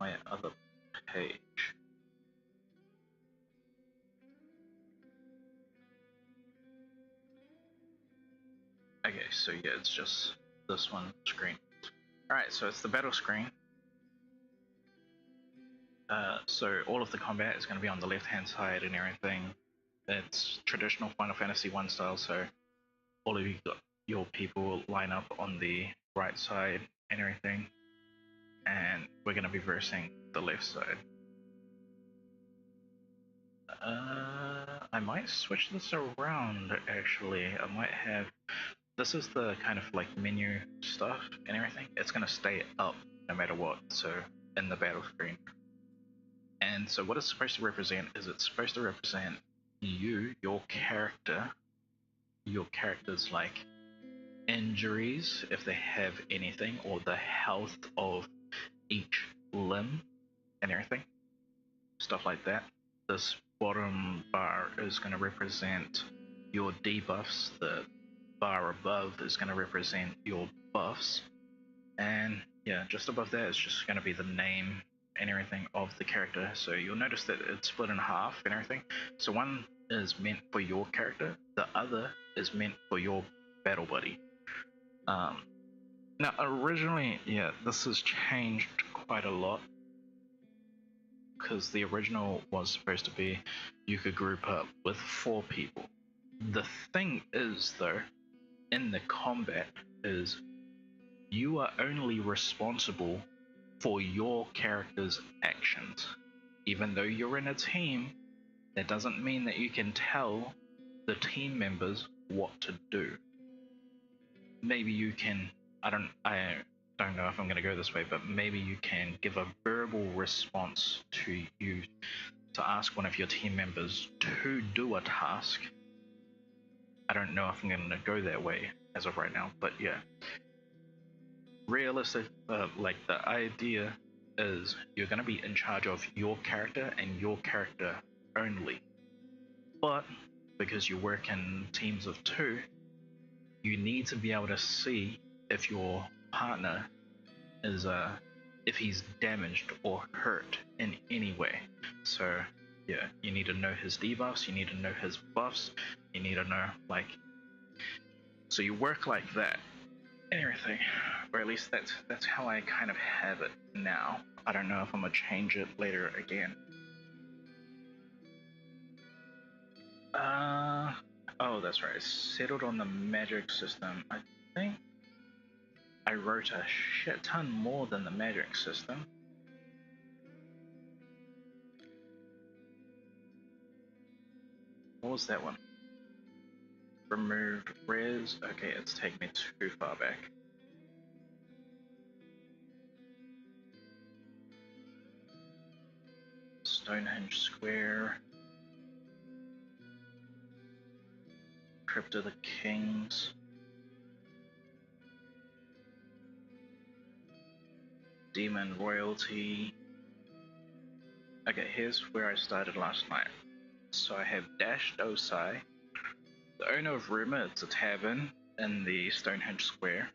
S1: my other page? Okay, so yeah, it's just this one screen. Alright, so it's the battle screen. So all of the combat is going to be on the left hand side and everything. It's traditional Final Fantasy 1 style, so all of your people will line up on the right side and everything, and we're going to be versing the left side. I might switch this around actually. I might have, this is the kind of like menu stuff and everything. It's going to stay up no matter what, so in the battle screen. And so what it's supposed to represent is it's supposed to represent you, your character's like injuries, if they have anything, or the health of each limb and everything, stuff like that. This bottom bar is going to represent your debuffs, the bar above is going to represent your buffs, and yeah, just above that is just going to be the name and everything of the character. So you'll notice that it's split in half and everything. So one is meant for your character, the other is meant for your battle buddy. Now originally, yeah, this has changed quite a lot, because the original was supposed to be you could group up with 4 people. The thing is though, in the combat, is you are only responsible for your character's actions. Even though you're in a team, that doesn't mean that you can tell the team members what to do. Maybe you can, I don't know if I'm going to go this way, but maybe you can give a verbal response to ask one of your team members to do a task. I don't know if I'm going to go that way as of right now, but yeah. Realistic, like the idea is you're going to be in charge of your character and your character only. But because you work in teams of 2, you need to be able to see if your partner is if he's damaged or hurt in any way. So yeah, you need to know his debuffs, you need to know his buffs, you need to know, like, so you work like that. and everything. Or at least that's how I kind of have it now. I don't know if I'm gonna change it later again. Oh, that's right. I settled on the magic system. I think I wrote a shit ton more than the magic system. What was that one? Removed res. Okay, it's taken me too far back. Stonehenge Square. Crypt of the Kings. Demon Royalty. Okay, here's where I started last night. So I have Dash Dosai, the owner of Rumor. It's a tavern in the Stonehenge Square.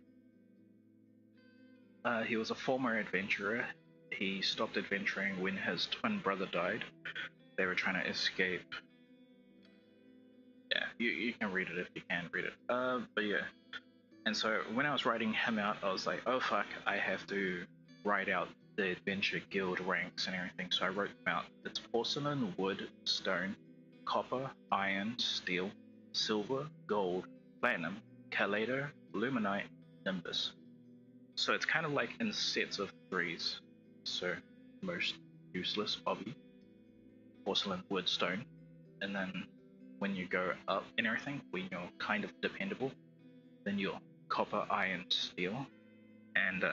S1: He was a former adventurer. He stopped adventuring when his twin brother died. They were trying to escape. Yeah, you can read it if you can read it. But yeah. And so when I was writing him out, I was like, oh fuck, I have to write out the Adventure Guild ranks and everything. So I wrote them out. It's porcelain, wood, stone, copper, iron, steel, silver, gold, platinum, Kaotica, luminite, nimbus. So it's kind of like in sets of threes. So most useless, obby, porcelain, wood, stone. And then when you go up and everything, when you're kind of dependable, then you're copper, iron, steel. And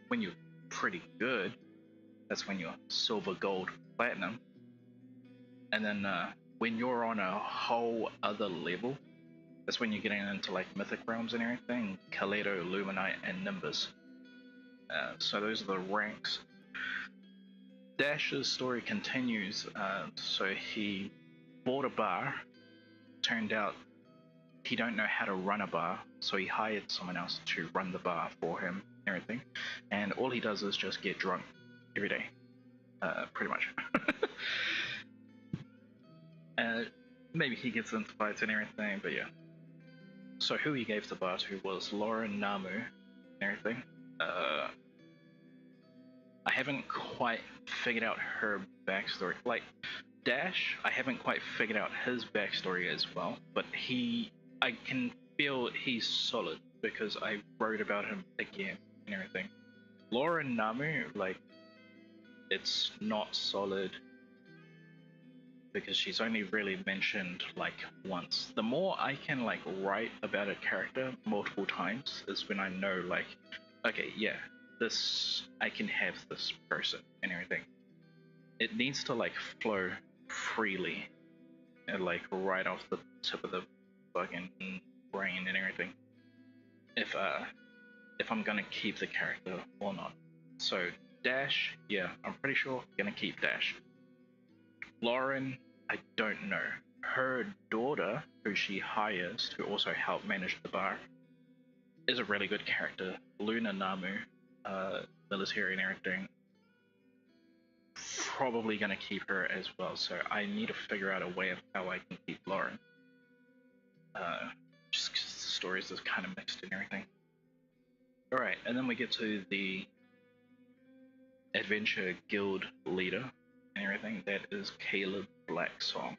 S1: when you're pretty good, that's when you're silver, gold, platinum. And then when you're on a whole other level, that's when you're getting into like mythic realms and everything, Kaotica, luminite, and nimbus. So those are the ranks. Dash's story continues. So he bought a bar. Turned out he don't know how to run a bar, so he hired someone else to run the bar for him and everything. And all he does is just get drunk every day, pretty much. Maybe he gets into fights and everything, but yeah. So who he gave the bar to was Lauren Namu and everything. I haven't quite figured out her backstory. Like, Dash, I haven't quite figured out his backstory as well, but I can feel he's solid because I wrote about him again and everything. Lauren Namu, like, it's not solid because she's only really mentioned like once. The more I can like write about a character multiple times is when I know like, okay, yeah, this, I can have this person and everything. It needs to like flow freely and like right off the tip of the fucking brain and everything. If I'm gonna keep the character or not. So Dash, yeah, I'm pretty sure gonna keep Dash. Lauren, I don't know. Her daughter, who she hires to also help manage the bar, is a really good character. Luna Namu, military and everything. Probably gonna keep her as well, so I need to figure out a way of how I can keep Lauren. Just because the stories is kind of mixed and everything. Alright, and then we get to the Adventure Guild leader and everything. That is Caleb Blacksong.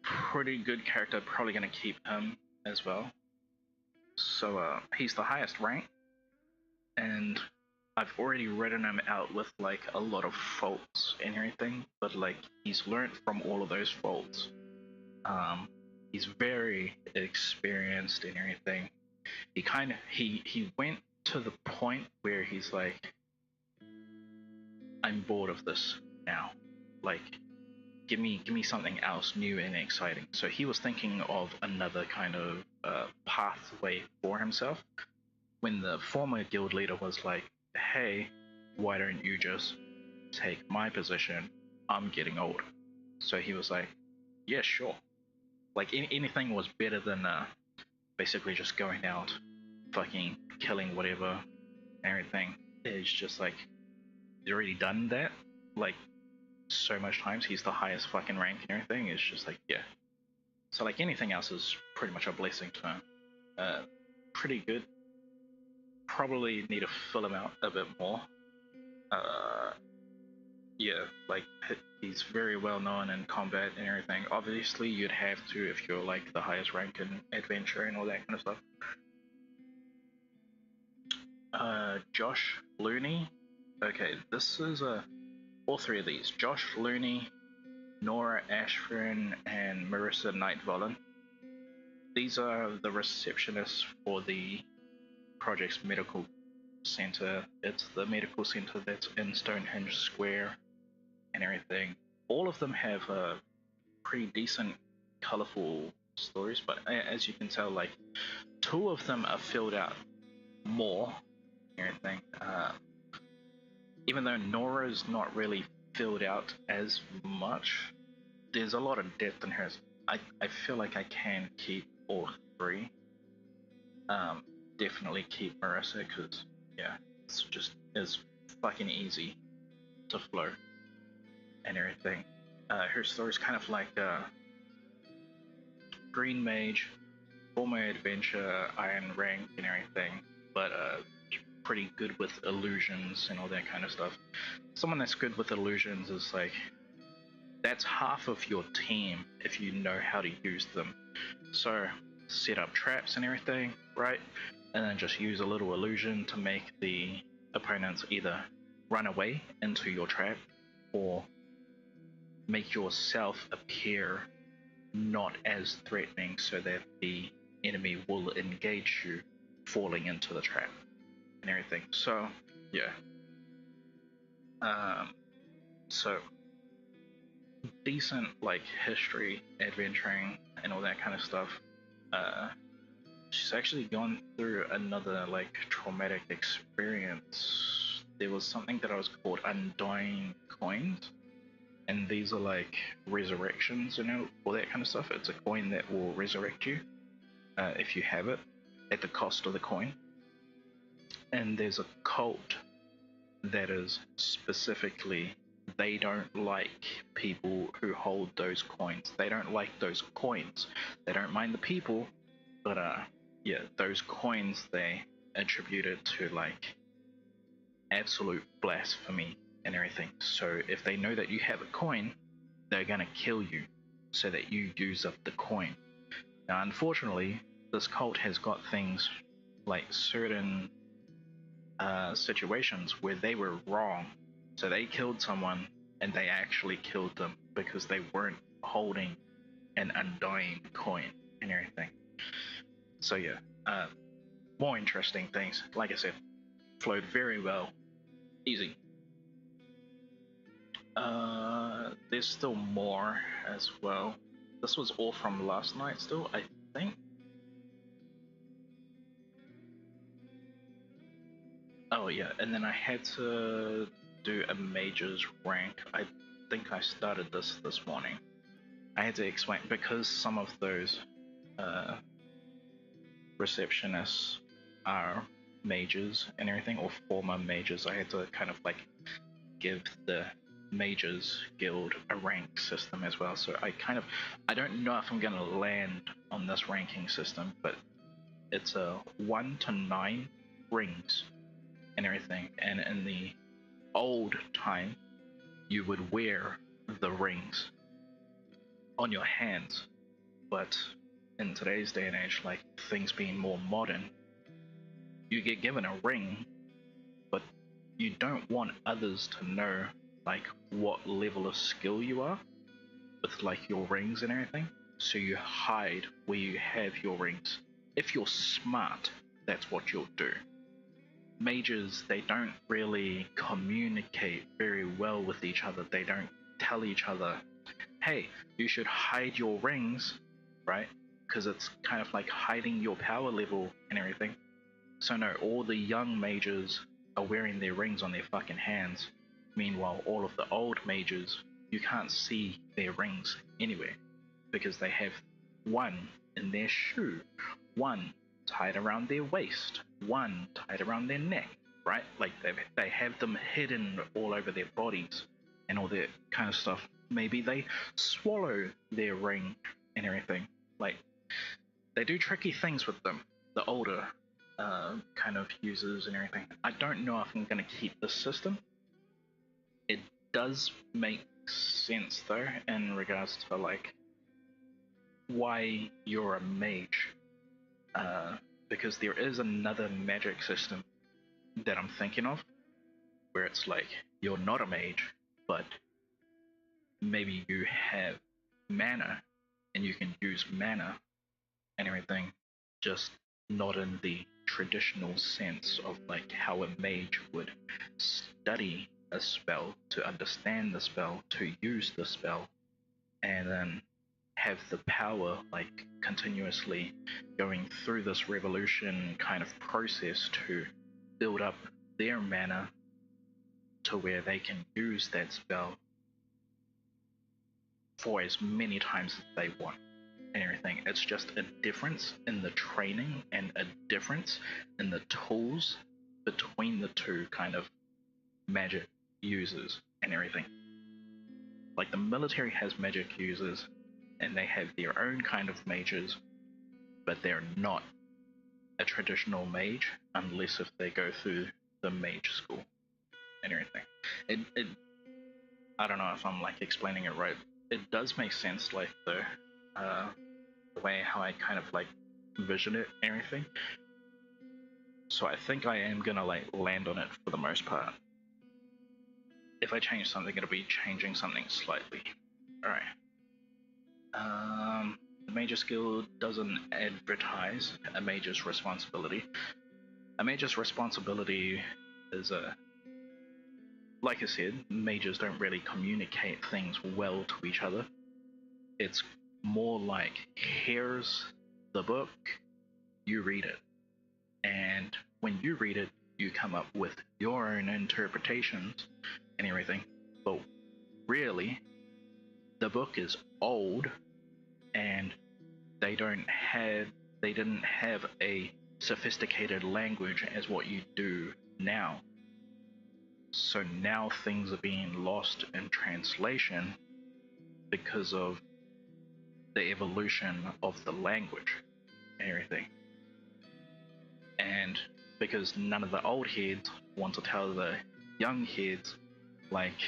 S1: Pretty good character, probably gonna keep him as well. So he's the highest rank, and I've already written him out with like a lot of faults and everything, but like he's learned from all of those faults. He's very experienced and everything. He went to the point where he's like, I'm bored of this now. Like, give me something else new and exciting. So he was thinking of another kind of pathway for himself. When the former guild leader was like, hey, why don't you just take my position? I'm getting old. So he was like, yeah, sure. Like anything was better than basically just going out, fucking killing whatever, everything. It's just like, he's already done that like so much times. He's the highest fucking rank and everything. It's just like, yeah. So like anything else is pretty much a blessing to him. Pretty good. Probably need to fill him out a bit more. Yeah, like he's very well known in combat and everything. Obviously, you'd have to if you're like the highest rank in adventure and all that kind of stuff. Josh Looney. Okay, this is all three of these: Josh Looney, Nora Ashburn, and Marissa Nightvollen. These are the receptionists for the project's medical center. It's the medical center that's in Stonehenge Square and everything. All of them have pretty decent, colorful stories, but as you can tell, like two of them are filled out more and everything. Even though Nora's not really filled out as much, there's a lot of depth in hers. I feel like I can keep all three. Definitely keep Marissa because yeah, it's just is fucking easy to flow and everything. Her story's kind of like Green Mage, former adventure, Iron Rank and everything, but pretty good with illusions and all that kind of stuff. Someone that's good with illusions is like, that's half of your team if you know how to use them. So set up traps and everything, right? And then just use a little illusion to make the opponents either run away into your trap or make yourself appear not as threatening so that the enemy will engage you falling into the trap and everything. So yeah, so decent like history, adventuring and all that kind of stuff. She's actually gone through another like traumatic experience. There was something that was called undying coins, and these are like resurrections, you know, all that kind of stuff. It's a coin that will resurrect you if you have it at the cost of the coin. And there's a cult that is specifically, they don't like people who hold those coins. They don't like those coins. They don't mind the people, but yeah, those coins they attributed to like absolute blasphemy and everything. So if they know that you have a coin, they're gonna kill you so that you use up the coin. Now, unfortunately, this cult has got things like certain situations where they were wrong. So they killed someone and they actually killed them because they weren't holding an undying coin and everything. So yeah, more interesting things. Like I said, flowed very well, easy. There's still more as well. This was all from last night still, I think. Oh yeah, and then I had to do a mage's rank. I think I started this morning. I had to explain because some of those receptionists are mages and everything, or former mages. I had to kind of like give the mages guild a rank system as well. So I don't know if I'm gonna land on this ranking system, but it's a 1 to 9 rings and everything. And in the old time, you would wear the rings on your hands, but in today's day and age, like things being more modern, you get given a ring, but you don't want others to know like what level of skill you are with like your rings and everything. So you hide where you have your rings. If you're smart, that's what you'll do. Mages, they don't really communicate very well with each other. They don't tell each other, hey, you should hide your rings, right? Because it's kind of like hiding your power level and everything. So no, all the young mages are wearing their rings on their fucking hands. Meanwhile, all of the old mages, you can't see their rings anywhere because they have one in their shoe, one tied around their waist, one tied around their neck, right? Like they have them hidden all over their bodies and all that kind of stuff. Maybe they swallow their ring and everything. Like, they do tricky things with them. the older kind of users and everything. I don't know if I'm going to keep this system. It does make sense though in regards to like why you're a mage, because there is another magic system that I'm thinking of where it's like you're not a mage, but maybe you have mana and you can use mana and everything, just not in the traditional sense of like how a mage would study a spell to understand the spell, to use the spell, and then have the power like continuously going through this revolution kind of process to build up their mana to where they can use that spell for as many times as they want and everything. It's just a difference in the training and a difference in the tools between the two kind of magic users and everything. Like the military has magic users and they have their own kind of mages, but they're not a traditional mage unless if they go through the mage school and everything. It I don't know if I'm like explaining it right. It does make sense, like the way how I kind of like vision it and everything. So I think I am gonna like land on it for the most part. If I change something, it'll be changing something slightly. Alright. The Mage's Guild doesn't advertise a mage's responsibility. A mage's responsibility is like I said, mages don't really communicate things well to each other. It's more like, here's the book, you read it. And when you read it, you come up with your own interpretations and everything. But really, the book is old and they didn't have a sophisticated language as what you do now. So now things are being lost in translation because of the evolution of the language and everything. And because none of the old heads want to tell the young heads, like,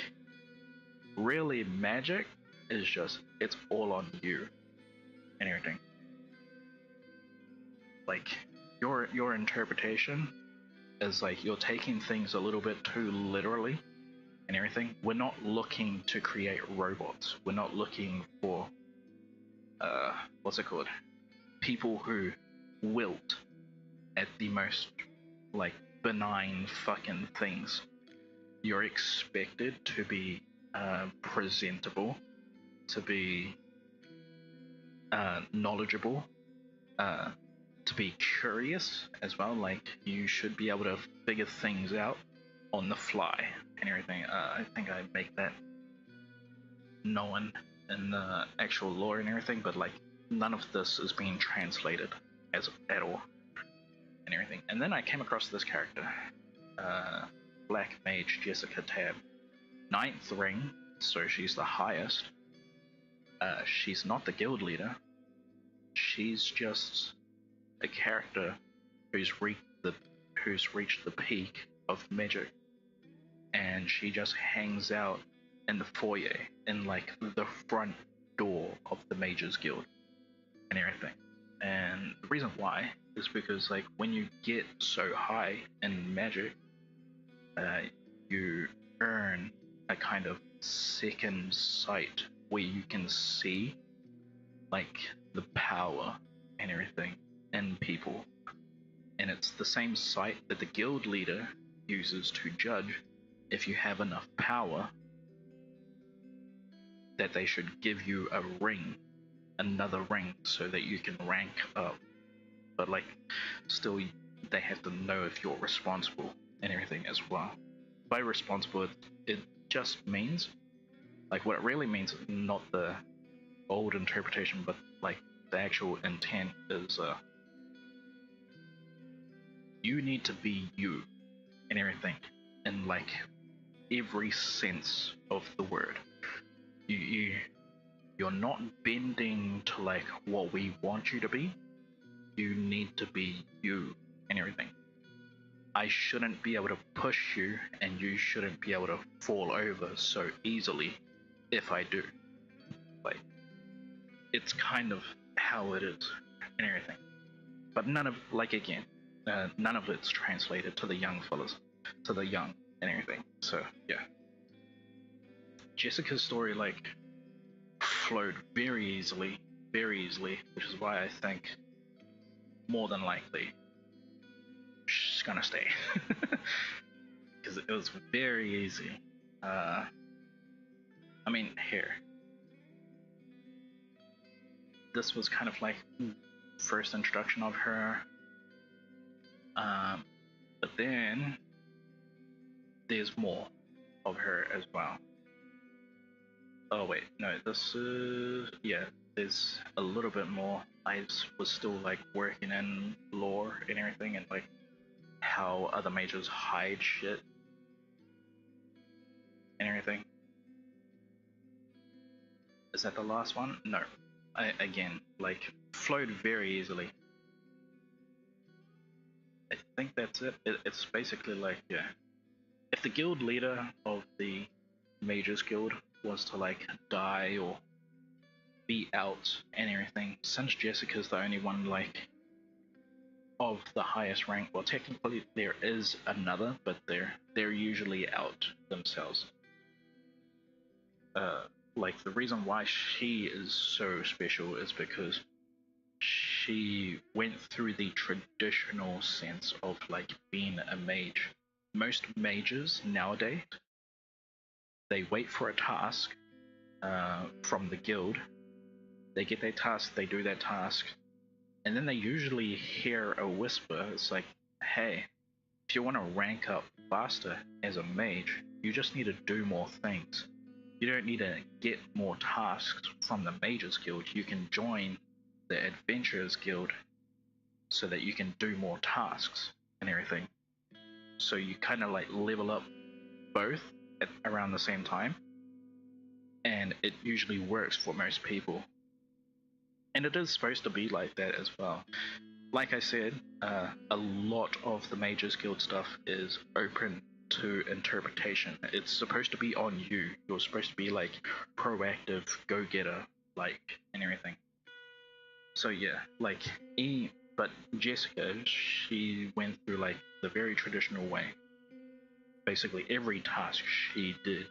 S1: really magic is just, it's all on you and everything. Like, your interpretation is like you're taking things a little bit too literally and everything. We're not looking to create robots. We're not looking for what's it called? People who wilt at the most like benign fucking things. You're expected to be presentable, to be knowledgeable, to be curious as well. Like you should be able to figure things out on the fly and everything. I think I make that known in the actual lore and everything, but like none of this is being translated as at all and everything. And then I came across this character, Black Mage Jessica Tab, 9th ring, so she's the highest. She's not the guild leader. She's just a character who's reached the peak of magic, and she just hangs out in the foyer, in like the front door of the Mages Guild and everything. And the reason why is because like when you get so high in magic, you earn a kind of second sight where you can see like the power and everything in people. And it's the same sight that the guild leader uses to judge if you have enough power that they should give you a ring, another ring, so that you can rank up. But like still they have to know if you're responsible and everything as well. By responsible, it just means like what it really means, not the old interpretation, but like the actual intent is you need to be you and everything in like every sense of the word. You're not bending to like what we want you to be. You need to be you and everything. I shouldn't be able to push you, and you shouldn't be able to fall over so easily if I do. Like, it's kind of how it is and everything. But none of, like, again, none of it's translated to the young fellas, to the young and everything. So, yeah. Jessica's story, like, flowed very easily, which is why I think more than likely she's gonna stay. Because it was very easy. I mean, here. This was kind of like first introduction of her. But then there's more of her as well. Oh wait, no, this is, yeah, there's a little bit more. I was still like working in lore and everything, and like how other mages hide shit and everything. Is that the last one? No. Again, like, flowed very easily. I think that's it. It's basically like, yeah. If the guild leader of the Mages Guild was to like die or be out and everything, since Jessica's the only one like of the highest rank, well technically there is another, but they're usually out themselves. Like the reason why she is so special is because she went through the traditional sense of like being a mage. Most mages nowadays, they wait for a task from the guild. They get their task, they do that task, and then they usually hear a whisper. It's like, hey, if you want to rank up faster as a mage, you just need to do more things. You don't need to get more tasks from the Mages Guild. You can join the Adventurers Guild so that you can do more tasks and everything. So you kind of like level up both at around the same time, and it usually works for most people. And it is supposed to be like that as well. Like I said, a lot of the Mages Guild stuff is open to interpretation. It's supposed to be on you. You're supposed to be like proactive, go-getter, like, and everything. So yeah, like, but Jessica, she went through like the very traditional way. Basically every task she did,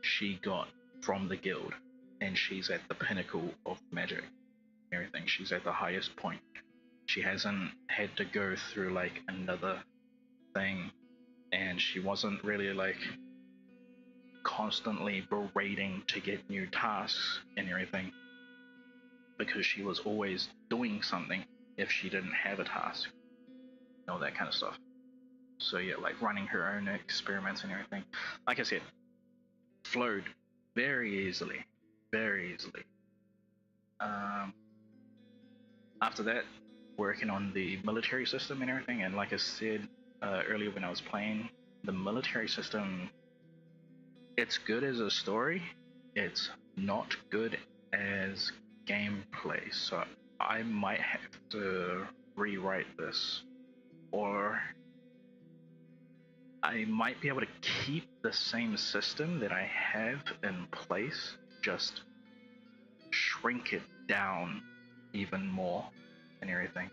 S1: she got from the guild, and she's at the pinnacle of magic. Everything, she's at the highest point. She hasn't had to go through like another thing, and she wasn't really like constantly berating to get new tasks and everything, because she was always doing something if she didn't have a task, all that kind of stuff. So yeah, like running her own experiments and everything. Like I said, flowed very easily, very easily. After that, working on the military system and everything, and like I said earlier when I was playing, the military system, it's good as a story, it's not good as gameplay, so I might have to rewrite this, or I might be able to keep the same system that I have in place, just shrink it down even more and everything.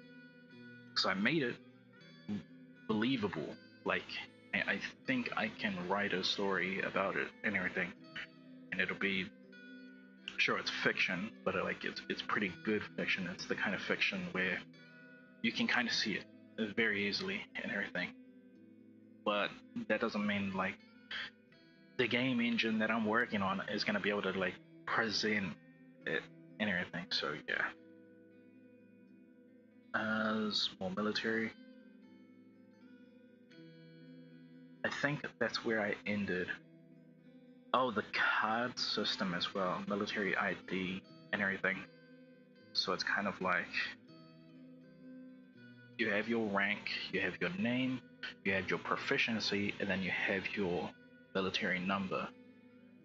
S1: So I made it believable. Like, I think I can write a story about it and everything, and it'll be, sure, it's fiction, but it's pretty good fiction. It's the kind of fiction where you can kind of see it very easily and everything. But that doesn't mean like the game engine that I'm working on is gonna be able to like present it and everything. So yeah. As more military, I think that's where I ended. Oh, the card system as well, military ID and everything. So it's kind of like you have your rank, you have your name, you have your proficiency, and then you have your military number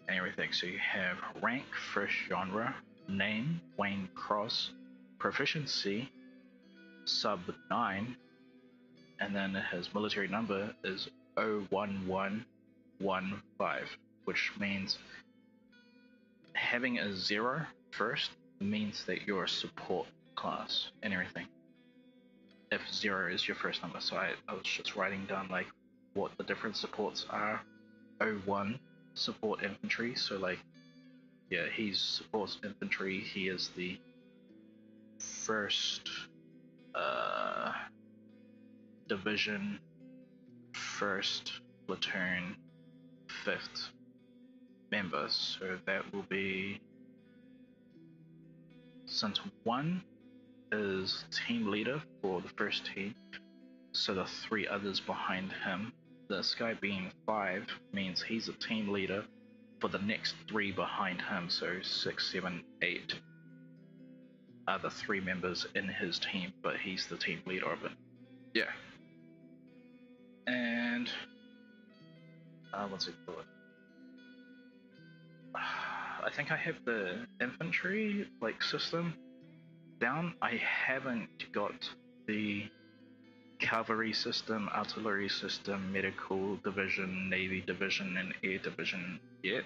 S1: and everything. So you have rank, first genre, name, Wayne Cross, proficiency, sub 9, and then his military number is 01115, which means having a 0 first means that you're a support class and everything. If 0 is your first number, so I was just writing down like what the different supports are. 01 support infantry, so like yeah, he supports infantry. He is the first division, first platoon, 5th member, so that will be, since 1 is team leader for the first team, so the 3 others behind him, this guy being 5 means he's a team leader for the next 3 behind him, so 6, 7, 8 are the 3 members in his team, but he's the team leader of it. Yeah. And what's it called? I think I have the infantry like system down. I haven't got the cavalry system, artillery system, medical division, navy division, and air division yet.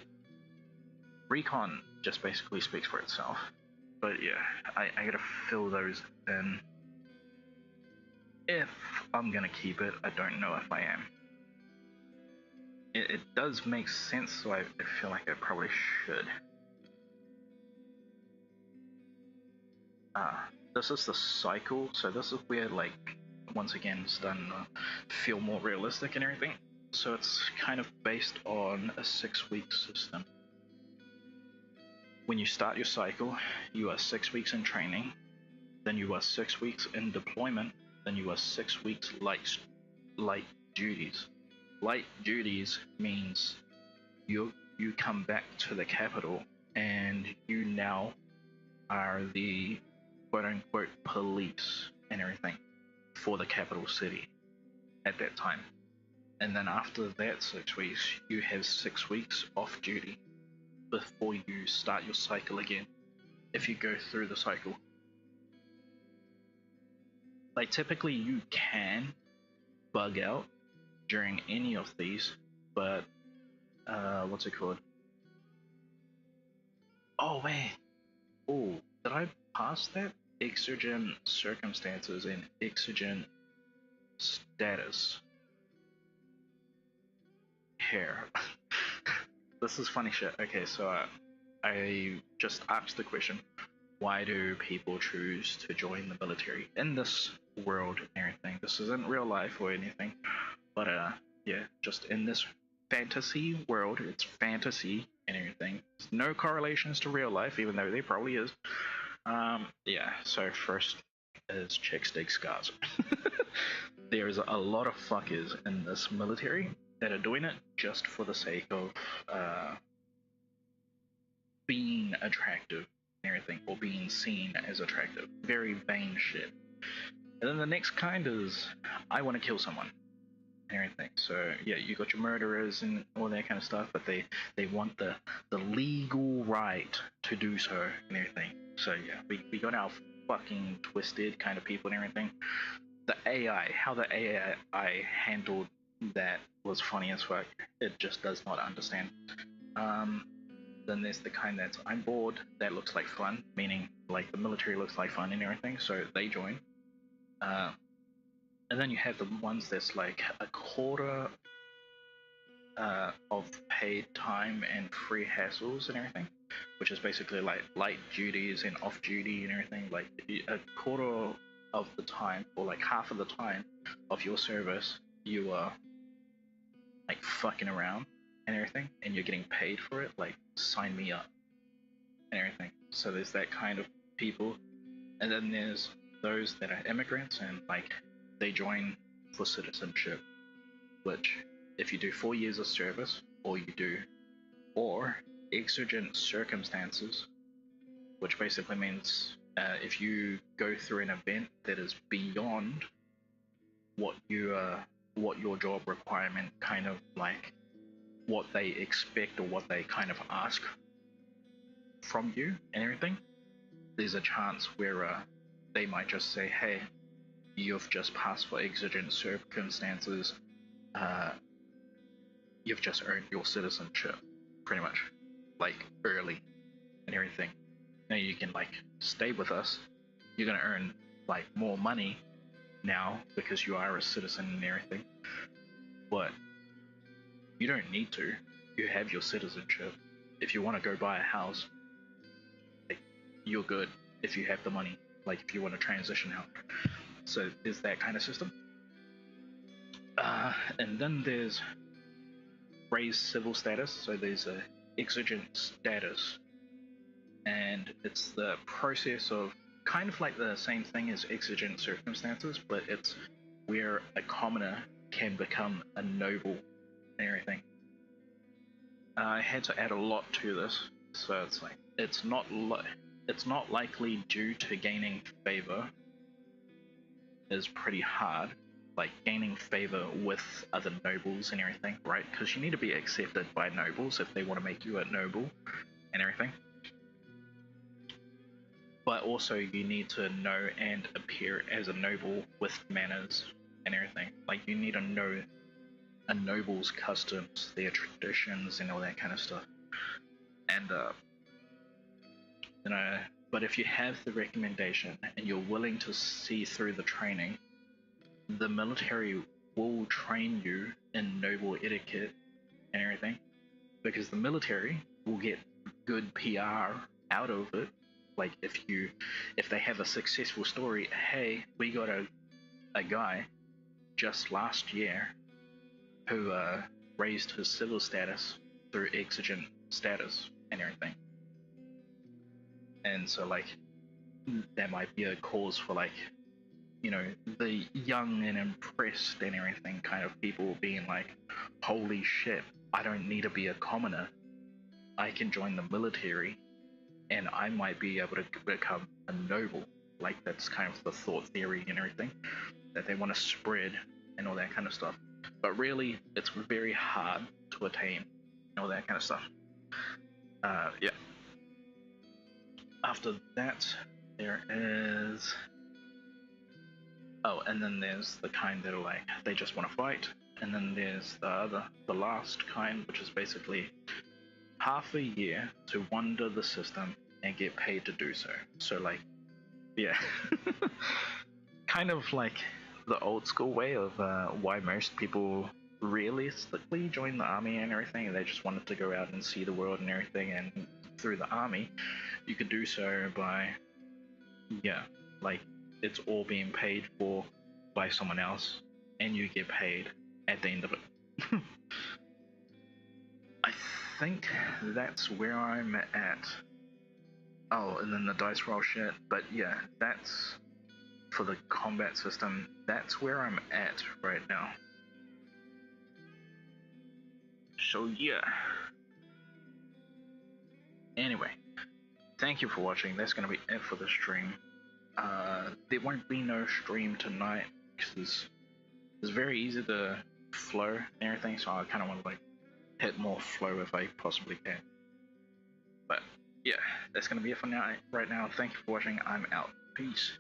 S1: Recon just basically speaks for itself. But yeah, I gotta fill those in. If I'm gonna keep it, I don't know if I am. It does make sense, so I feel like I probably should. This is the cycle, so this is where, like, once again, it's starting to feel more realistic and everything. So it's kind of based on a 6-week system. When you start your cycle, you are 6 weeks in training, then you are 6 weeks in deployment, then you are 6 weeks light duties. Light duties means you come back to the capital and you now are the quote-unquote police and everything for the capital city at that time. And then after that 6 weeks, you have 6 weeks off duty before you start your cycle again, if you go through the cycle. Like, typically you can bug out during any of these, but what's it called? Oh wait, oh, did I pass that? Exigent circumstances and exigent status. Here. This is funny shit. Okay, so I just asked the question, why do people choose to join the military in this world and everything? This isn't real life or anything, but yeah, just in this fantasy world, it's fantasy and everything. There's no correlations to real life, even though there probably is. Yeah, so first is chicks dig scars. There's a lot of fuckers in this military that are doing it just for the sake of being attractive and everything, or being seen as attractive. Very vain shit. And then the next kind is, I want to kill someone and everything. So yeah, you got your murderers and all that kind of stuff, but they want the legal right to do so and everything. So yeah, we got our fucking twisted kind of people and everything. The AI, how the AI handled that was funny as fuck. It just does not understand. Then there's the kind that's, I'm bored, that looks like fun, meaning like the military looks like fun and everything, so they join. And then you have the ones that's like a quarter of paid time and free hassles and everything, which is basically like light duties and off duty and everything. Like a quarter of the time, or like half of the time of your service, you are like fucking around and everything, and you're getting paid for it. Like, sign me up and everything. So there's that kind of people. And then there's those that are immigrants and like they join for citizenship, which if you do 4 years of service, or exigent circumstances, which basically means if you go through an event that is beyond what your job requirement, kind of like what they expect or what they kind of ask from you and everything, there's a chance where they might just say, hey, you've just passed for exigent circumstances, you've just earned your citizenship, pretty much, like early and everything. Now you can like stay with us. You're gonna earn like more money now because you are a citizen and everything, but you don't need to. You have your citizenship. If you want to go buy a house, like, you're good if you have the money. Like if you want to transition out. So there's that kind of system. And then there's raised civil status. So there's a exigent status, and it's the process of kind of like the same thing as exigent circumstances, but it's where a commoner can become a noble and everything. I had to add a lot to this, so it's like it's not likely due to gaining favor is pretty hard, like gaining favor with other nobles and everything, right? Because you need to be accepted by nobles if they want to make you a noble and everything. But also you need to know and appear as a noble with manners and everything. Like you need to know a noble's customs, their traditions, and all that kind of stuff. And but if you have the recommendation and you're willing to see through the training, the military will train you in noble etiquette and everything, because the military will get good PR out of it. Like if they have a successful story, hey, we got a guy just last year who raised his civil status through exigent status and everything. And so like that might be a cause for like, you know, the young and impressed and everything kind of people being like, holy shit, I don't need to be a commoner. I can join the military and I might be able to become a noble. Like that's kind of the thought theory and everything that they want to spread and all that kind of stuff. But really, it's very hard to attain and all that kind of stuff. Yeah. After that, there is... Oh, and then there's the kind that are like, they just want to fight. And then there's the last kind, which is basically half a year to wander the system and get paid to do so. So like, yeah. Kind of like the old school way of why most people realistically join the army and everything. They just wanted to go out and see the world and everything, and through the army you could do so by, yeah, like it's all being paid for by someone else and you get paid at the end of it. I think that's where I'm at. Oh, and then the dice roll shit, but yeah, that's for the combat system. That's where I'm at right now. So yeah. Anyway, thank you for watching. That's gonna be it for the stream. There won't be no stream tonight because it's very easy to flow and everything, so I kind of want to like hit more flow if I possibly can. But yeah, that's gonna be it for now. Right now, thank you for watching. I'm out. Peace.